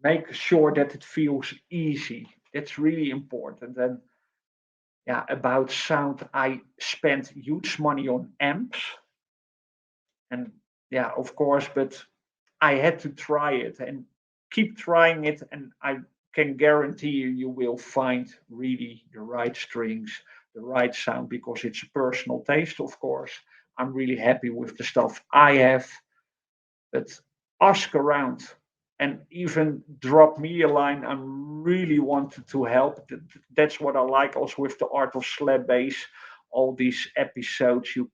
Make sure that it feels easy. That's really important. And yeah, about sound, I spent huge money on amps. And yeah, of course, but I had to try it and keep trying it. And I can guarantee you will find really the right strings, the right sound, because it's a personal taste, of course. I'm really happy with the stuff I have. But ask around and even drop me a line. I really wanted to help. That's what I like also with the Art of Slap Bass. All these episodes, you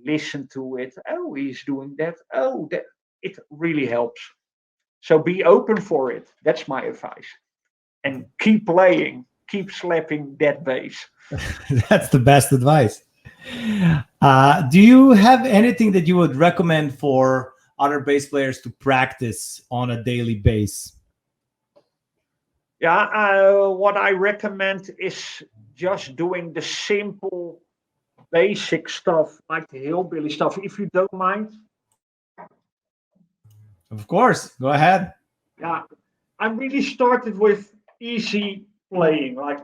listen to it. Oh, he's doing that. Oh, that it really helps. So be open for it. That's my advice. And keep playing, keep slapping that bass. That's the best advice. Do you have anything that you would recommend for other bass players to practice on a daily basis? Yeah, what I recommend is just doing the simple, basic stuff, like the hillbilly stuff, if you don't mind. Of course, go ahead. Yeah, I really started with easy playing, like.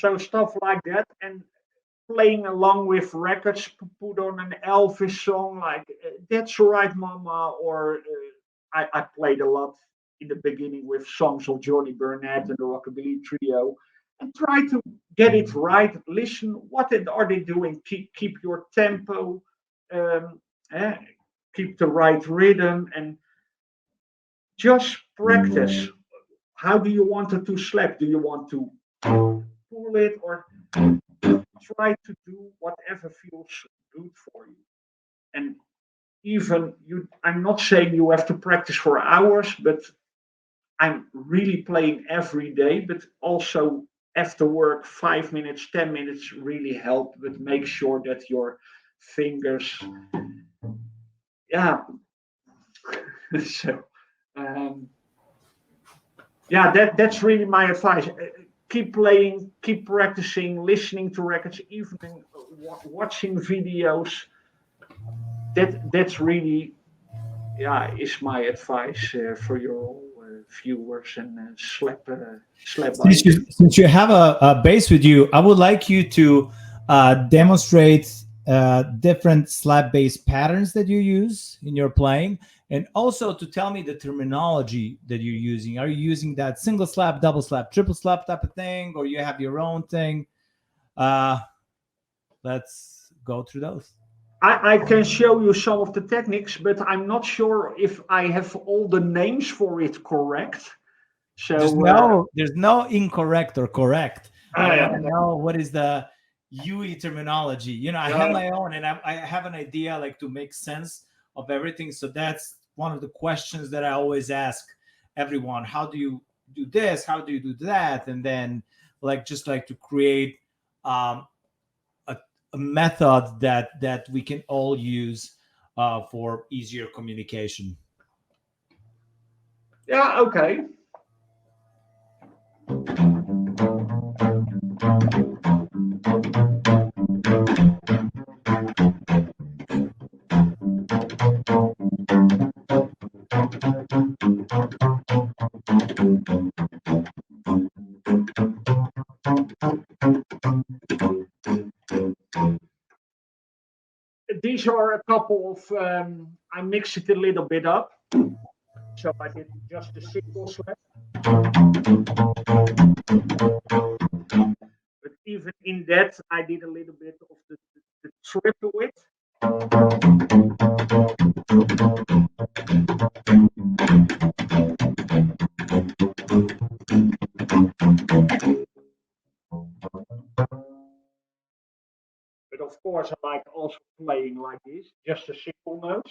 So stuff like that, and playing along with records, put on an Elvis song like "That's Right, Mama," or I played a lot in the beginning with songs of Johnny Burnett and the Rockabilly Trio, and try to get it right. Listen, what are they doing? Keep your tempo, um, eh, keep the right rhythm, and just practice. How do you want it to slap? Do you want to pull it, or try to do whatever feels good for you? And even I'm not saying you have to practice for hours, but I'm really playing every day. But also after work, 5 minutes, 10 minutes really help. But make sure that your fingers, yeah. So yeah, that's really my advice. Keep playing, keep practicing, listening to records, even watching videos. That's really, yeah, is my advice for your viewers and slap Since you have a bass with you, I would like you to demonstrate different slap bass patterns that you use in your playing, and also to tell me the terminology that you're using. Are you using that single slap, double slap, triple slap type of thing, or you have your own thing? Let's go through those. I can show you some of the techniques, but I'm not sure if I have all the names for it correct. So there's no incorrect or correct. I yeah, want to know what is the HUEY terminology. You know, I have my own, and I have an idea like to make sense of everything. So that's one of the questions that I always ask everyone. How do you do this? How do you do that? And then like just like to create a method that we can all use for easier communication. Yeah, okay. These are a couple of, I mixed it a little bit up. So I did just a single slap. But even in that, I did a little bit of the triple it. But of course, I like also playing like this, just a simple note.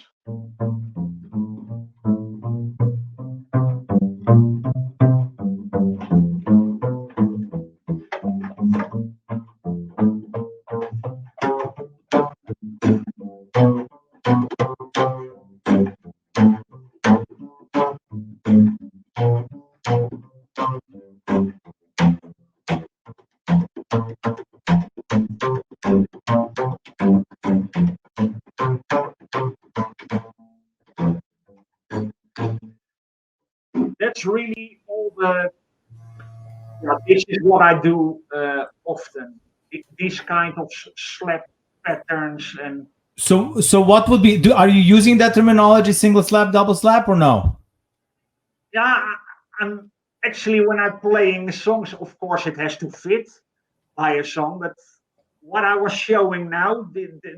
That's really all the. Yeah, this is what I do often. These kind of slap patterns and. So what would be? Are you using that terminology, single slap, double slap, or no? Yeah, I'm actually when I'm playing songs, of course, it has to fit by a song. But what I was showing now,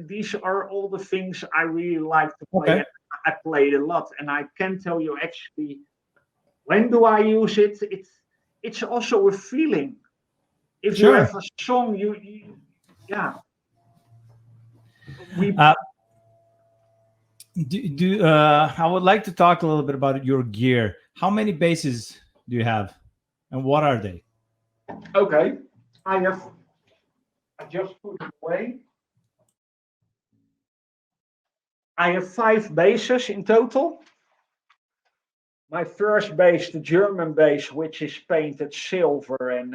these are all the things I really like to play. Okay. I play it a lot, and I can tell you actually when do I use it. It's also a feeling. If you have a song, yeah. We I would like to talk a little bit about your gear. How many basses do you have, and what are they? okay. I just put it away. I have 5 basses in total. My first bass, the German bass, which is painted silver, and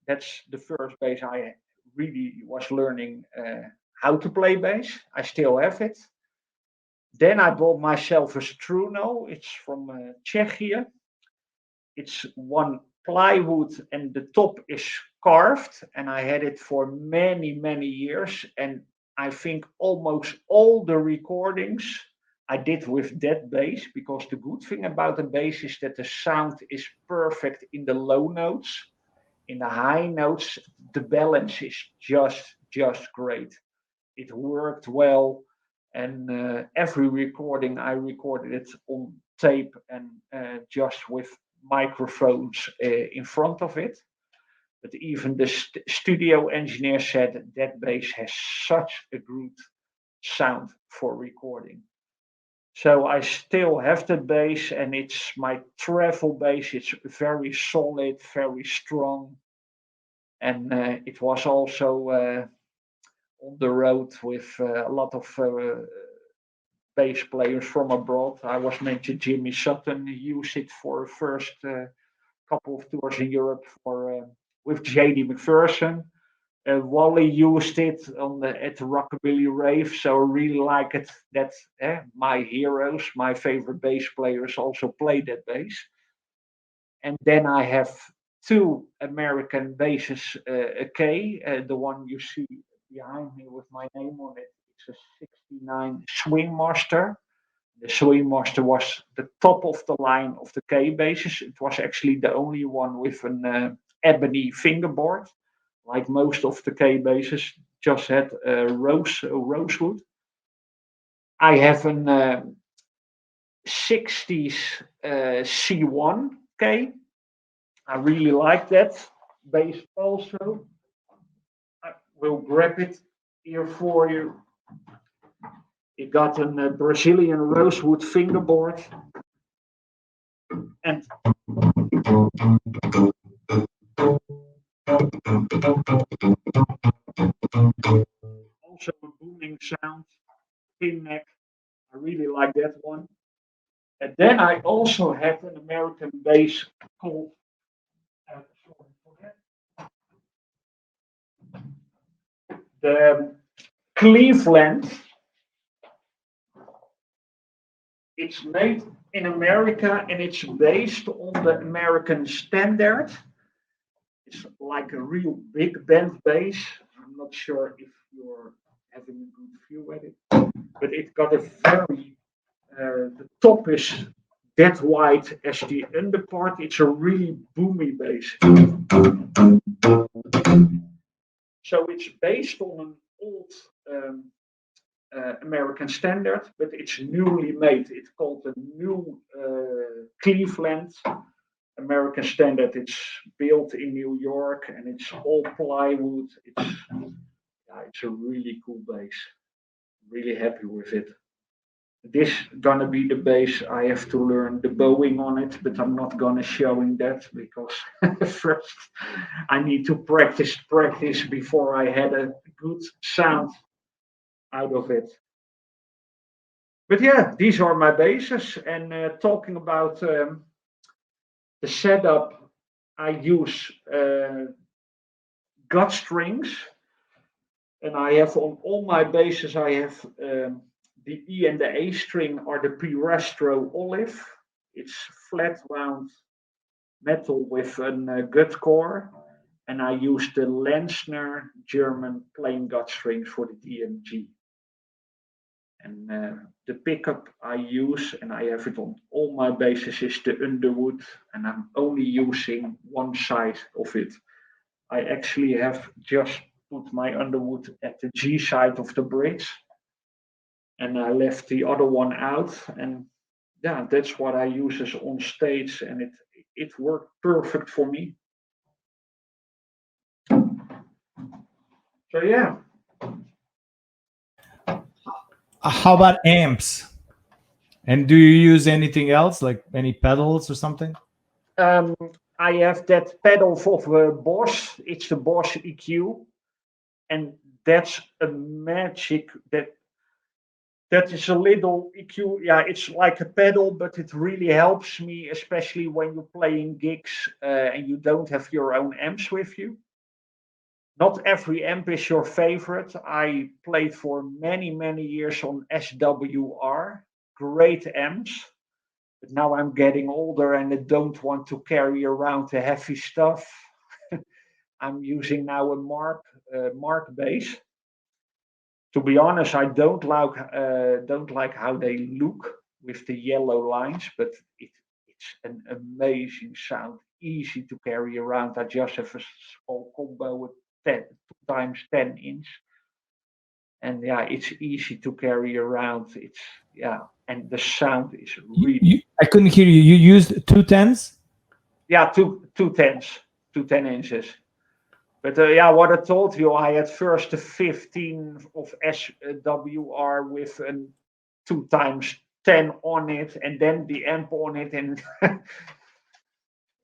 that's the first bass I really was learning how to play bass. I still have it. Then I bought myself a Struno. It's from Czechia. It's one plywood, and the top is carved, and I had it for many, many years. And I think almost all the recordings I did with that bass, because the good thing about the bass is that the sound is perfect in the low notes. In the high notes, the balance is just great. It worked well, and every recording I recorded it on tape and just with microphones in front of it. But even the studio engineer said that bass has such a good sound for recording. So I still have the bass, and it's my travel bass. It's very solid, very strong, and it was also on the road with a lot of bass players from abroad. I was mentioned Jimmy Sutton used it for first couple of tours in Europe for with JD McPherson. Wally used it at the Rockabilly rave, so I really like it that my heroes, my favorite bass players, also play that bass. And then I have 2 American basses, a K, the one you see behind me with my name on it. It's a 69 Swing Master. The Swing Master was the top of the line of the K bases. It was actually the only one with an ebony fingerboard, like most of the K bases just had rosewood. I have an 60s C1 K. I really like that bass also. I will grab it here for you. It got a Brazilian rosewood fingerboard. And also a booming sound, thin neck. I really like that one. And then I also have an American bass called the Cleveland. It's made in America and it's based on the American standard. It's like a real big band bass. I'm not sure if you're having a good view at it, but it got a very, the top is that wide as the underpart. It's a really boomy bass. So it's based on an old American standard, but it's newly made. It's called the new Cleveland American standard. It's built in New York and it's all plywood. It's a really cool bass. Really happy with it. This gonna be the bass. I have to learn the bowing on it, but I'm not gonna showing that because first I need to practice before I had a good sound out of it. But yeah, these are my basses. And talking about the setup, I use gut strings, and I have on all my basses. I have the E and the A string are the Pirastro Olive. It's flat wound metal with a gut core, and I use the Lenzner German plain gut strings for the D and G. And the pickup I use, and I have it on all my basses, is the Underwood, and I'm only using one side of it. I actually have just put my Underwood at the G side of the bridge, and I left the other one out. And yeah, that's what I use as on stage, and it worked perfect for me. So yeah. How about amps? And do you use anything else, like any pedals or something? I have that pedal of Bosch. It's the Bosch EQ, and that's a magic. That is a little EQ. Yeah, it's like a pedal, but it really helps me, especially when you're playing gigs and you don't have your own amps with you. Not every amp is your favorite. I played for many years on SWR, great amps. But now I'm getting older and I don't want to carry around the heavy stuff. I'm using now a Mark bass. To be honest, I don't like how they look with the yellow lines, but it's an amazing sound, easy to carry around. I just have a small combo with 2 times 10 inch, and yeah, it's easy to carry around. And the sound is really. I couldn't hear you. You used 2 10s? Yeah, two 10s, 2 10 inches. But yeah, what I told you, I had first the 15 of SWR with a 2 times 10 on it, and then the amp on it, and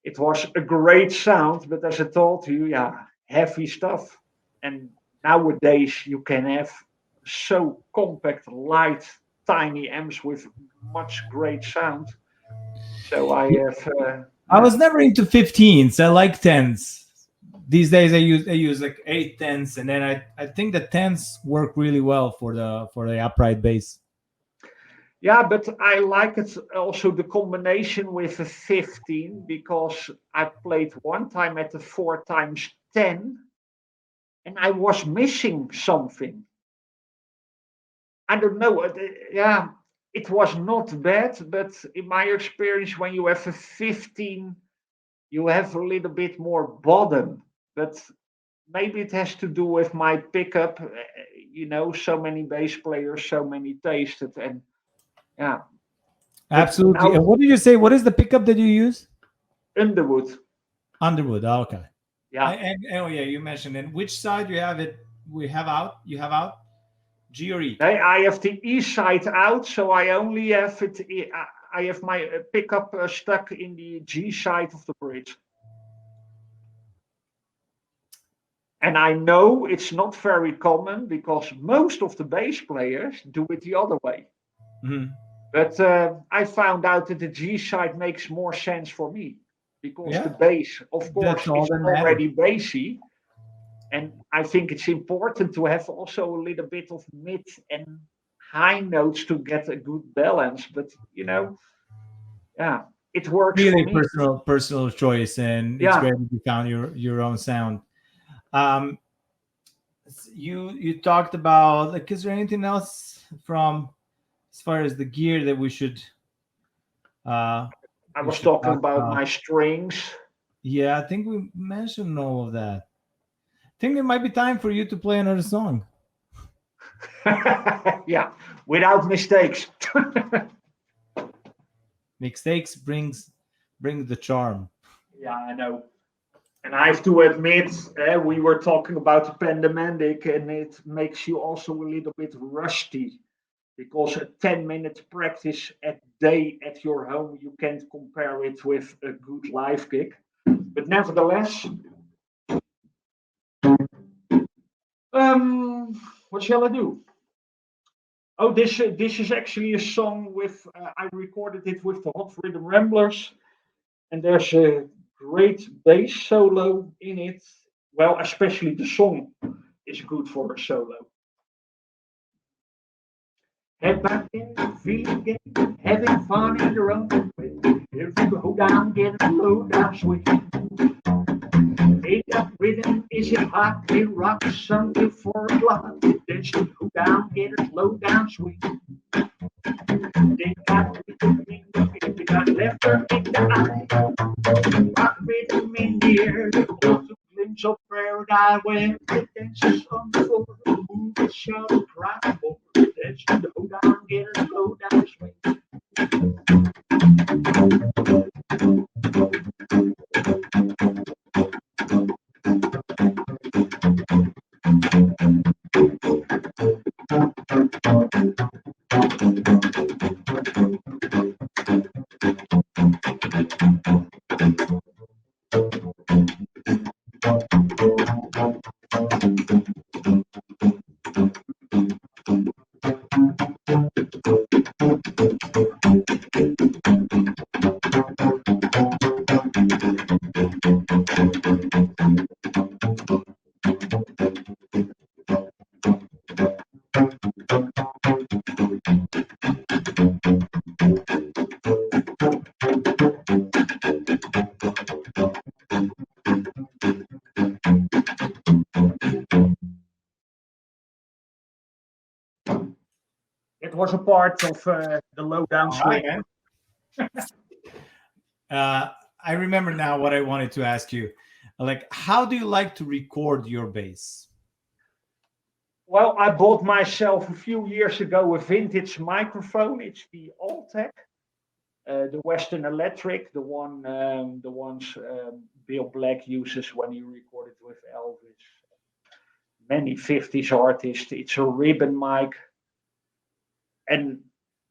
it was a great sound. But as I told you, yeah, heavy stuff. And nowadays you can have so compact, light, tiny amps with much great sound. So I have. I was never into 15s. I like 10s. These days I use like 8 10s, and then I think the 10s work really well for the upright bass. Yeah, but I like it also the combination with a 15 because I played one time at the 4 times 10, and I was missing something. I don't know. Yeah, it was not bad, but in my experience, when you have a 15, you have a little bit more bottom. But maybe it has to do with my pickup. So many bass players, so many tasted, and yeah. But Absolutely. now And what did you say? What is the pickup that you use? Underwood, Underwood. Oh, okay. yeah. Oh yeah, you mentioned. And which side you have it? We have out. You have out G or E. I have the E side out, so I only have it. I have my pickup stuck in the G side of the bridge. And I know it's not very common because most of the bass players do it the other way. Mm-hmm. But I found out that the G side makes more sense for me because the Yeah, bass, of that's course, all is that matters. already bassy. And I think it's important to have also a little bit of mid and high notes to get a good balance. But, yeah, it works for Really me. personal choice, and it's Yeah. great that you found your own sound. Um, you talked about, like, is there anything else from as far as the gear that uh I we was should talking talk about about? my strings. Yeah, I think we mentioned all of that. I think it might be time for you to play another song. Yeah, without mistakes. Mistakes bring the charm. Yeah, I know. And I have to admit, we were talking about the pandemic, and it makes you also a little bit rusty because a 10-minute practice at day at your home, you can't compare it with a good live gig. But nevertheless, what shall I do? Oh, this is actually a song with I recorded it with the Hot Rhythm Ramblers, and there's a great bass solo in it. Well, especially the song is good for a solo. Head back in, feeling good, having fun in your own way. If you go down, get a slow down swing. Take that rhythm, is it hot? It rocks something for a lot. Then you go down, get a slow down swing. They got rhythm in the feet, they got left turn in the eye. Rock rhythm in the air, the close of glimpse of paradise where the dancers on the floor move and shout and cry for. Then you go down, get a slow down swing. It was a part of the low down All right, swing. man. I remember now what I wanted to ask you. Like, how do you like to record your bass? Well, I bought myself a few years ago a vintage microphone. It's the Alltech, the Western Electric, the ones Bill Black uses when he recorded with Elvis. Many 50s artists. It's a ribbon mic, and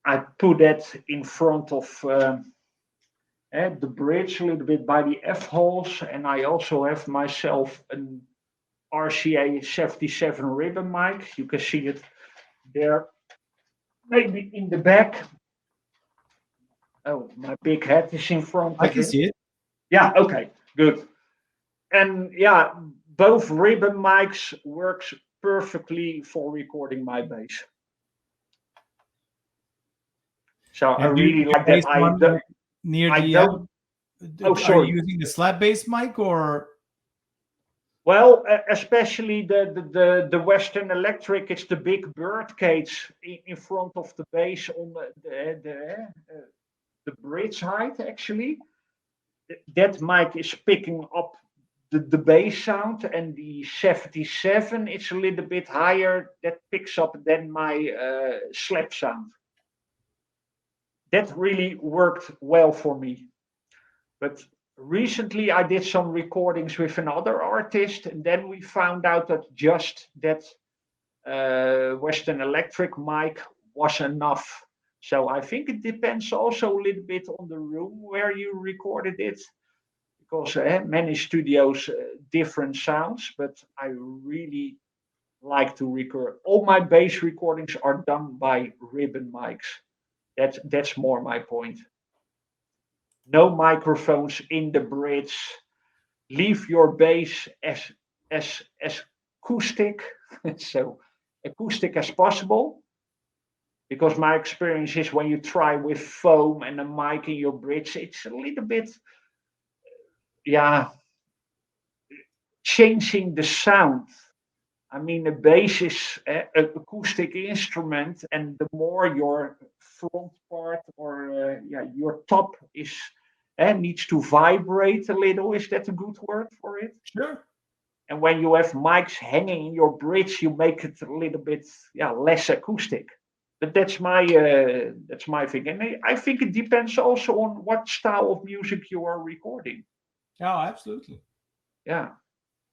I put that in front of the bridge a little bit by the F holes, and I also have myself an RCA 77 ribbon mic. You can see it there, maybe in the back. Oh, my big head is in front I of can it. see it. Yeah, okay, good. And yeah, both ribbon mics works perfectly for recording my bass. So I And do really you like that. place one like near I the? don't. Oh, Are sorry. you using the slap bass mic or? Well, especially the Western Electric, it's the big bird cage in front of the bass on the bridge height, actually. That mic is picking up the bass sound, and the 77 is a little bit higher. That picks up then my slap sound. That really worked well for me. But recently I did some recordings with another artist, and then we found out that just that Western Electric mic was enough. So I think it depends also a little bit on the room where you recorded it, because many studios different sounds, but I really like to record. All my bass recordings are done by ribbon mics. That's more my point. No microphones in the bridge. Leave your bass as acoustic, so acoustic as possible. Because my experience is when you try with foam and a mic in your bridge, it's a little bit, yeah, changing the sound. I mean, the bass is an acoustic instrument, and the more your front part or your top is needs to vibrate a little. Is that a good word for it? Sure. And when you have mics hanging in your bridge, you make it a little bit less acoustic. But that's my thing, and I think it depends also on what style of music you are recording. Oh, absolutely. Yeah.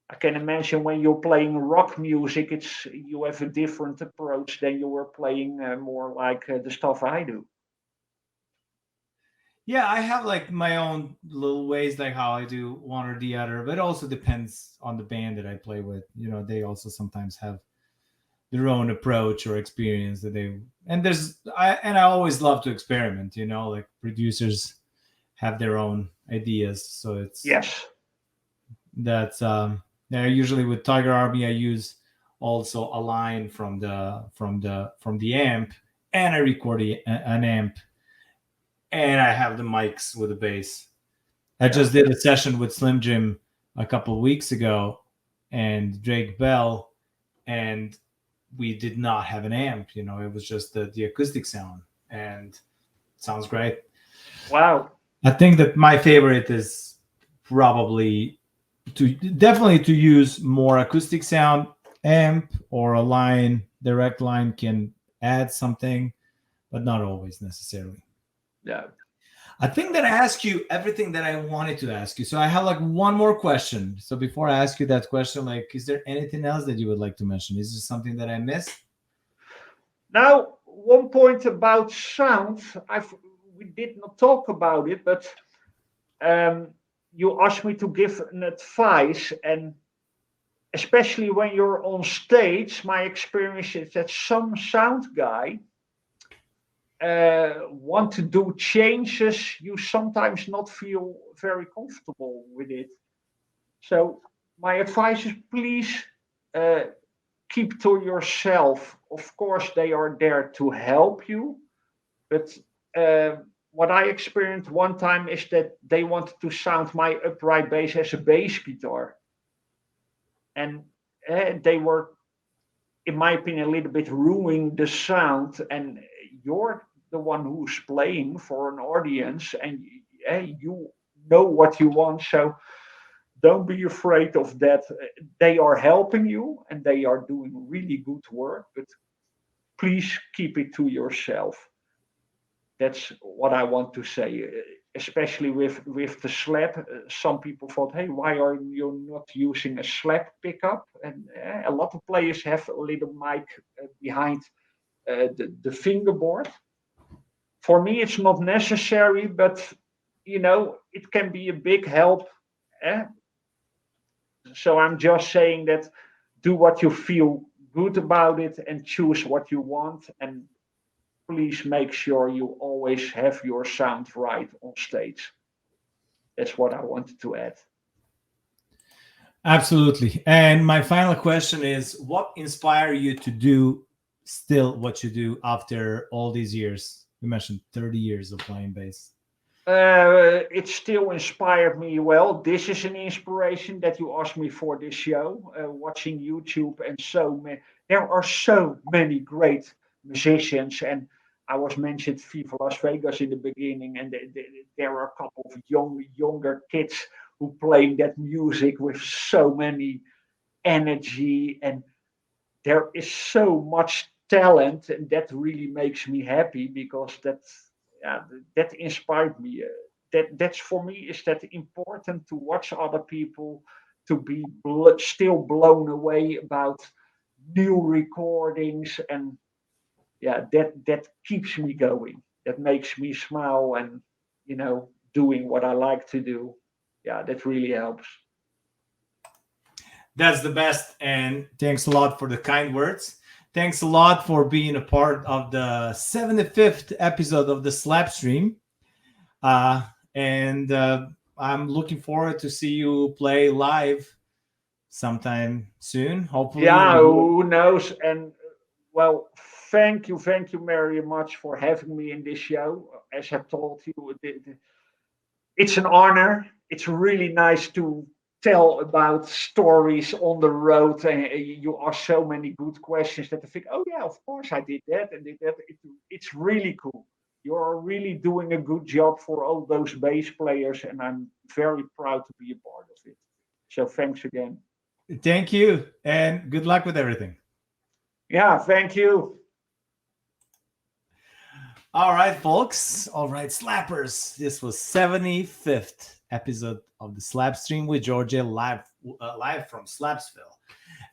I can imagine when you're playing rock music, you have a different approach than you were playing more like the stuff I do. Yeah, I have like my own little ways, like how I do one or the other, but it also depends on the band that I play with. You know, they also sometimes have their own approach or experience that they, and I always love to experiment, you know, like producers have their own ideas. So Yes. that's usually with Tiger Army I use also a line from the amp, and I record an amp, and I have the mics with the bass. I just did a session with Slim Jim a couple of weeks ago and Drake Bell, and we did not have an amp. You know, it was just the acoustic sound, and it sounds great. Wow. I think that my favorite is probably definitely to use more acoustic sound. Amp or a direct line can add something, but not always necessarily. Yeah. I think that I asked you everything that I wanted to ask you. So I have like one more question. So before I ask you that question, like, is there anything else that you would like to mention? Is there something that I missed? Now, one point about sound, we did not talk about it, but you asked me to give an advice, and especially when you're on stage, my experience is that some sound guy want to do changes, you sometimes not feel very comfortable with it. So my advice is please keep to yourself. Of course, they are there to help you, but what I experienced one time is that they wanted to sound my upright bass as a bass guitar, and they were, in my opinion, a little bit ruining the sound. And you're the one who's playing for an audience, and you know what you want. So don't be afraid of that. They are helping you, and they are doing really good work. But please keep it to yourself. That's what I want to say. Especially with the slap, some people thought, "Hey, why are you not using a slap pickup?" And a lot of players have a little mic behind the fingerboard. For me, it's not necessary, but it can be a big help. Eh? So I'm just saying that do what you feel good about it and choose what you want, and please make sure you always have your sound right on stage. That's what I wanted to add. Absolutely. And my final question is, what inspired you to do still what you do after all these years? You mentioned 30 years of playing bass. It still inspired me. Well, this is an inspiration that you asked me for this show. Watching YouTube and there are so many great musicians. And I was mentioned Viva Las Vegas in the beginning, and there are a couple of younger kids who playing that music with so many energy, and there is so much talent, and that really makes me happy because yeah, that inspired me. That's for me is that important to watch other people to be still blown away about new recordings, and yeah, that keeps me going. That makes me smile, and doing what I like to do. Yeah, that really helps. That's the best. And thanks a lot for the kind words. Thanks a lot for being a part of the 75th episode of the Slapstream. Uh, and I'm looking forward to see you play live sometime soon. Hopefully, Yeah, who knows? And well, thank you very much for having me in this show. As I told you, it's an honor. It's really nice to tell about stories on the road, and you ask so many good questions that I think, oh yeah, of course I did that and did that. It's really cool. You're really doing a good job for all those bass players, and I'm very proud to be a part of it. So thanks again. thank you and good luck with everything. Yeah, thank you. All right, folks. All right, slappers. This was 75th episode of the Slapstream with Djordje live from Slapsville.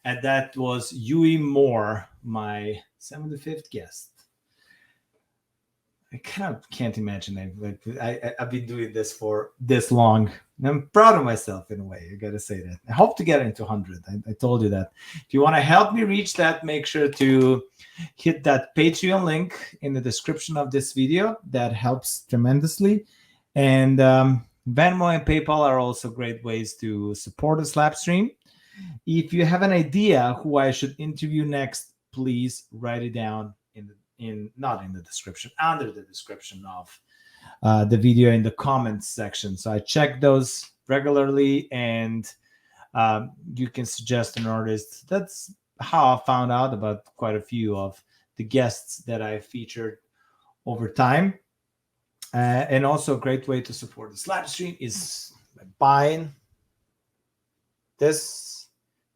And that was HUEY MOOR, my 75th guest. I kind of can't imagine I've been doing this for this long. And I'm proud of myself in a way. I gotta say that. I hope to get into 100. I told you that. If you want to help me reach that, make sure to hit that Patreon link in the description of this video. That helps tremendously. And Venmo and PayPal are also great ways to support the Slapstream. If you have an idea who I should interview next, please write it down not in the description, under the description of the video in the comments section. So I check those regularly, and you can suggest an artist. That's how I found out about quite a few of the guests that I featured over time. And also a great way to support the Slapstream is by buying this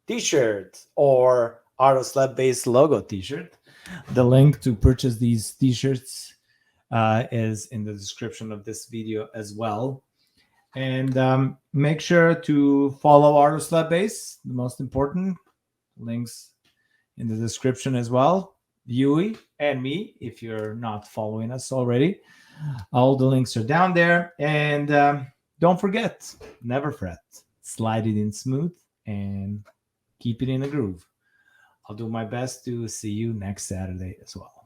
t-shirt or Auto Slap Bass logo t-shirt. The link to purchase these t-shirts is in the description of this video as well. And make sure to follow Auto Slap Bass, the most important. Links in the description as well. HUEY and me, if you're not following us already. All the links are down there. And don't forget, never fret. Slide it in smooth and keep it in a groove. I'll do my best to see you next Saturday as well.